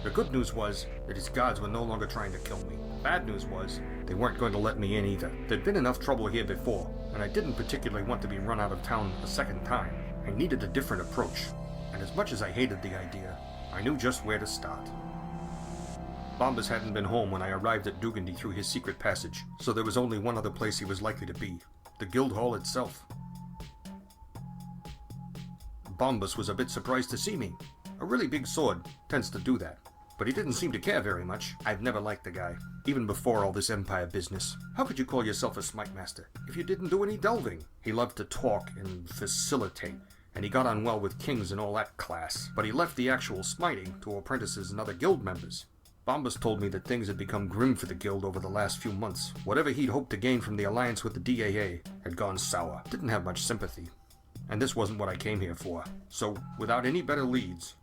The good news was that his guards were no longer trying to kill me. Bad news was, they weren't going to let me in either. There'd been enough trouble here before, and I didn't particularly want to be run out of town a second time. I needed a different approach, and as much as I hated the idea, I knew just where to start. Bombus hadn't been home when I arrived at Dugandy through his secret passage, so there was only one other place he was likely to be. The guild hall itself. Bombus was a bit surprised to see me. A really big sword tends to do that, but he didn't seem to care very much. I've never liked the guy, even before all this Empire business. How could you call yourself a Smite Master if you didn't do any delving? He loved to talk and facilitate, and he got on well with kings and all that class, but he left the actual smiting to apprentices and other guild members. Bombus told me that things had become grim for the guild over the last few months. Whatever he'd hoped to gain from the alliance with the DAA had gone sour. Didn't have much sympathy. And this wasn't what I came here for. So, without any better leads,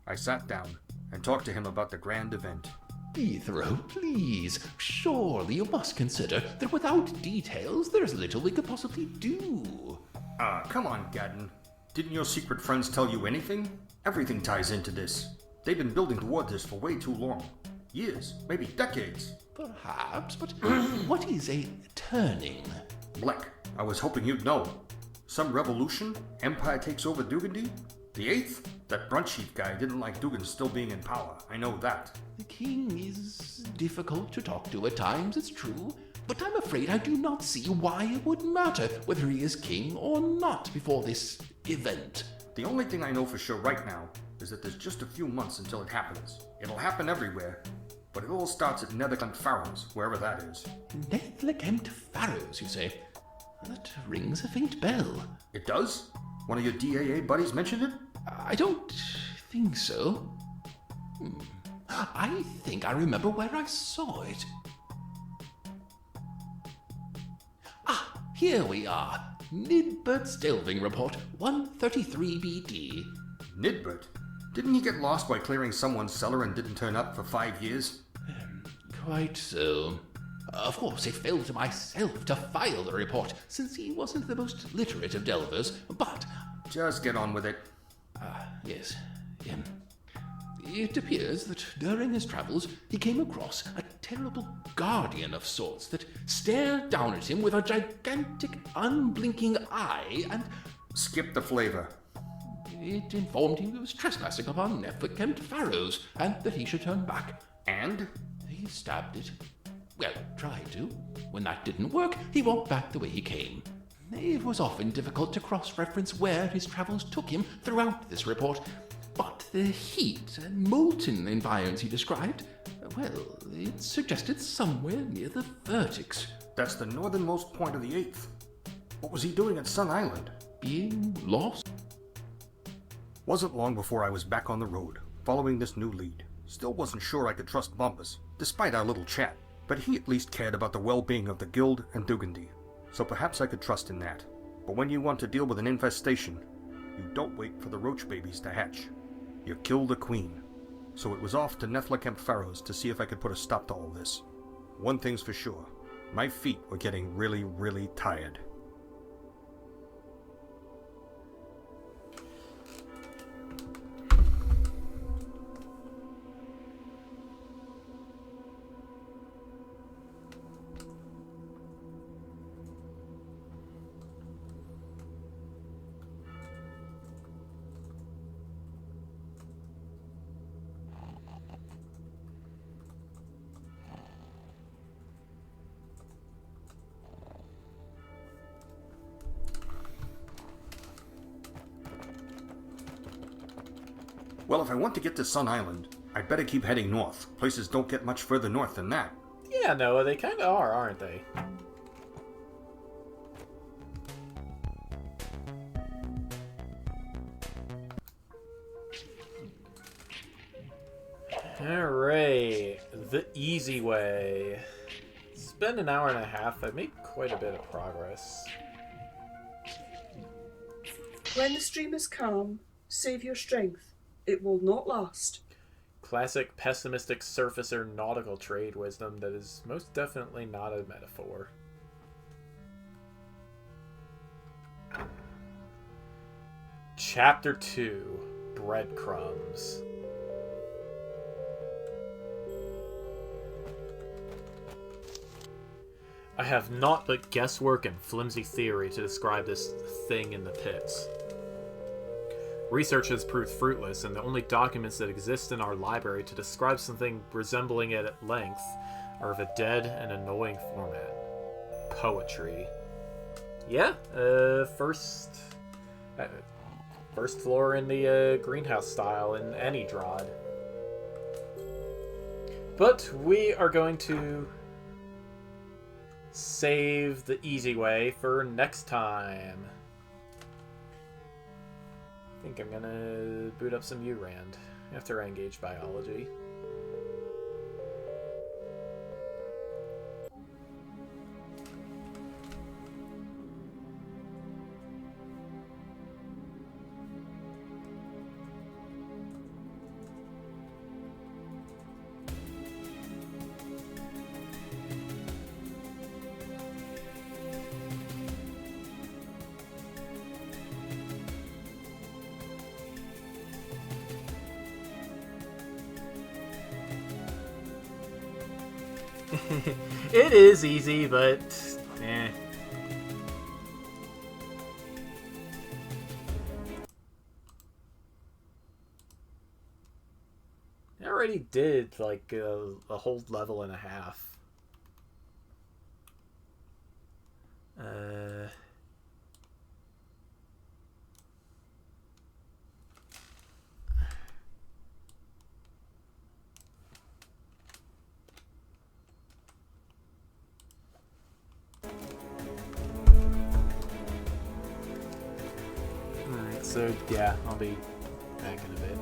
I sat down and talked to him about the grand event. Ethro, please. Surely you must consider that without details, there's little we could possibly do. Come on, Gaddon. Didn't your secret friends tell you anything? Everything ties into this. They've been building toward this for way too long. Years, maybe decades. Perhaps, but what is a turning? Bleck, I was hoping you'd know. Some revolution? Empire takes over Dugandy? The 8th? That Brunchief guy didn't like Dugan still being in power. I know that. The king is difficult to talk to at times, it's true. But I'm afraid I do not see why it would matter whether he is king or not before this event. The only thing I know for sure right now is that there's just a few months until it happens. It'll happen everywhere, but it all starts at Nethercant Farrows, wherever that is. Nethercant Farrows, you say? That rings a faint bell. It does? One of your DAA buddies mentioned it? I don't think so. I think I remember where I saw it. Ah, here we are. Nidbert's delving report, 133 BD. Nidbert? Didn't he get lost by clearing someone's cellar and didn't turn up for 5 years? Quite so. Of course, it fell to myself to file the report, since he wasn't the most literate of delvers, but... Just get on with it. Yes. It appears that during his travels, he came across a terrible guardian of sorts that stared down at him with a gigantic, unblinking eye and... Skip the flavor. It informed him he was trespassing upon Nephthekempt Pharaohs, and that he should turn back. And? He stabbed it. Well, tried to. When that didn't work, he walked back the way he came. It was often difficult to cross-reference where his travels took him throughout this report, but the heat and molten environs he described, well, it suggested somewhere near the vertex. That's the northernmost point of the 8th. What was he doing at Sun Island? Being lost? Wasn't long before I was back on the road, following this new lead. Still wasn't sure I could trust Bumpus, despite our little chat, but he at least cared about the well-being of the guild and Dugandy, so perhaps I could trust in that. But when you want to deal with an infestation, you don't wait for the roach babies to hatch. You kill the queen. So it was off to Nephthekempt Pharaohs to see if I could put a stop to all this. One thing's for sure, my feet were getting really, really tired. Well, if I want to get to Sun Island, I'd better keep heading north. Places don't get much further north than that. Yeah, Noah, they kind of are, aren't they? Alright, the easy way. It's been an hour and a half. I've made quite a bit of progress. When the stream is calm, save your strength. It will not last. Classic pessimistic surfacer nautical trade wisdom that is most definitely not a metaphor. Chapter 2, Breadcrumbs. I have naught but guesswork and flimsy theory to describe this thing in the pits. Research has proved fruitless, and the only documents that exist in our library to describe something resembling it at length are of a dead and annoying format. Poetry. Yeah, first floor in the greenhouse style in any DROD. But we are going to save the easy way for next time. I think I'm gonna boot up some URAND after I engage biology. It is easy, but eh. I already did like a whole level and a half. So yeah, I'll be back in a bit.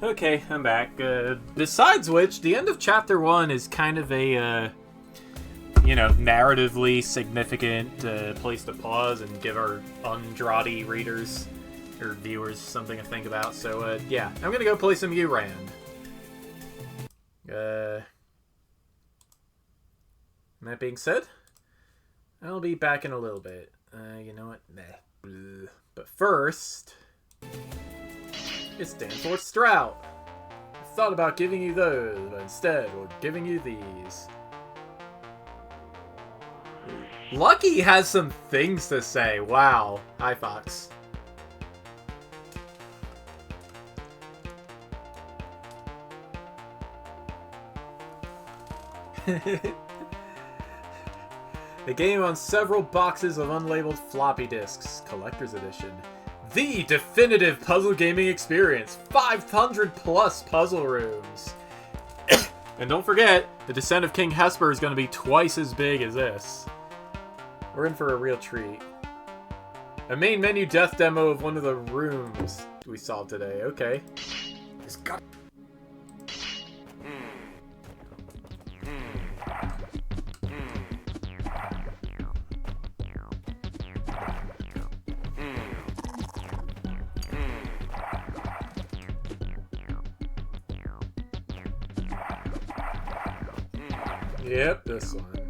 Okay, I'm back. Besides which, the end of Chapter 1 is kind of a, narratively significant place to pause and give our un-Drody readers or viewers something to think about. So, yeah, I'm gonna go play some URAND. That being said, I'll be back in a little bit. You know what? Nah. Bleh. But first, it's Danforth Strout. I thought about giving you those, but instead we're giving you these. Lucky has some things to say. Wow. Hi, Fox. The game on several boxes of unlabeled floppy disks, collector's edition. The definitive puzzle gaming experience. 500 plus puzzle rooms. And don't forget, the Descent of King Hesper is going to be twice as big as this. We're in for a real treat. A main menu death demo of one of the rooms we solved today. Okay. It's got... Yep, this one.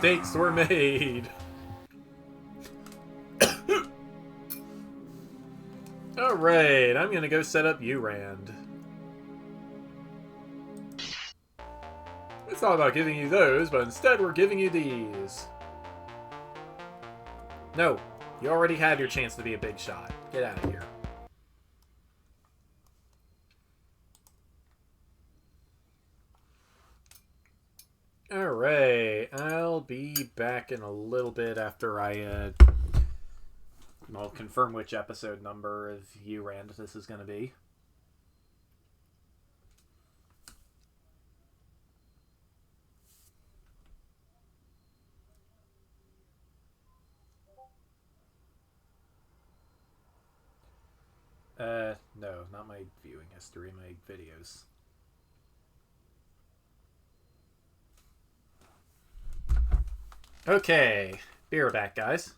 Mistakes were made. Alright, I'm gonna go set up URAND. We thought about giving you those, but instead we're giving you these. No, you already had your chance to be a big shot. Get out of here. Alright, I'll be back in a little bit after I'll confirm which episode number of URAND this is going to be. No, not my viewing history, my videos. Okay, be right back, guys.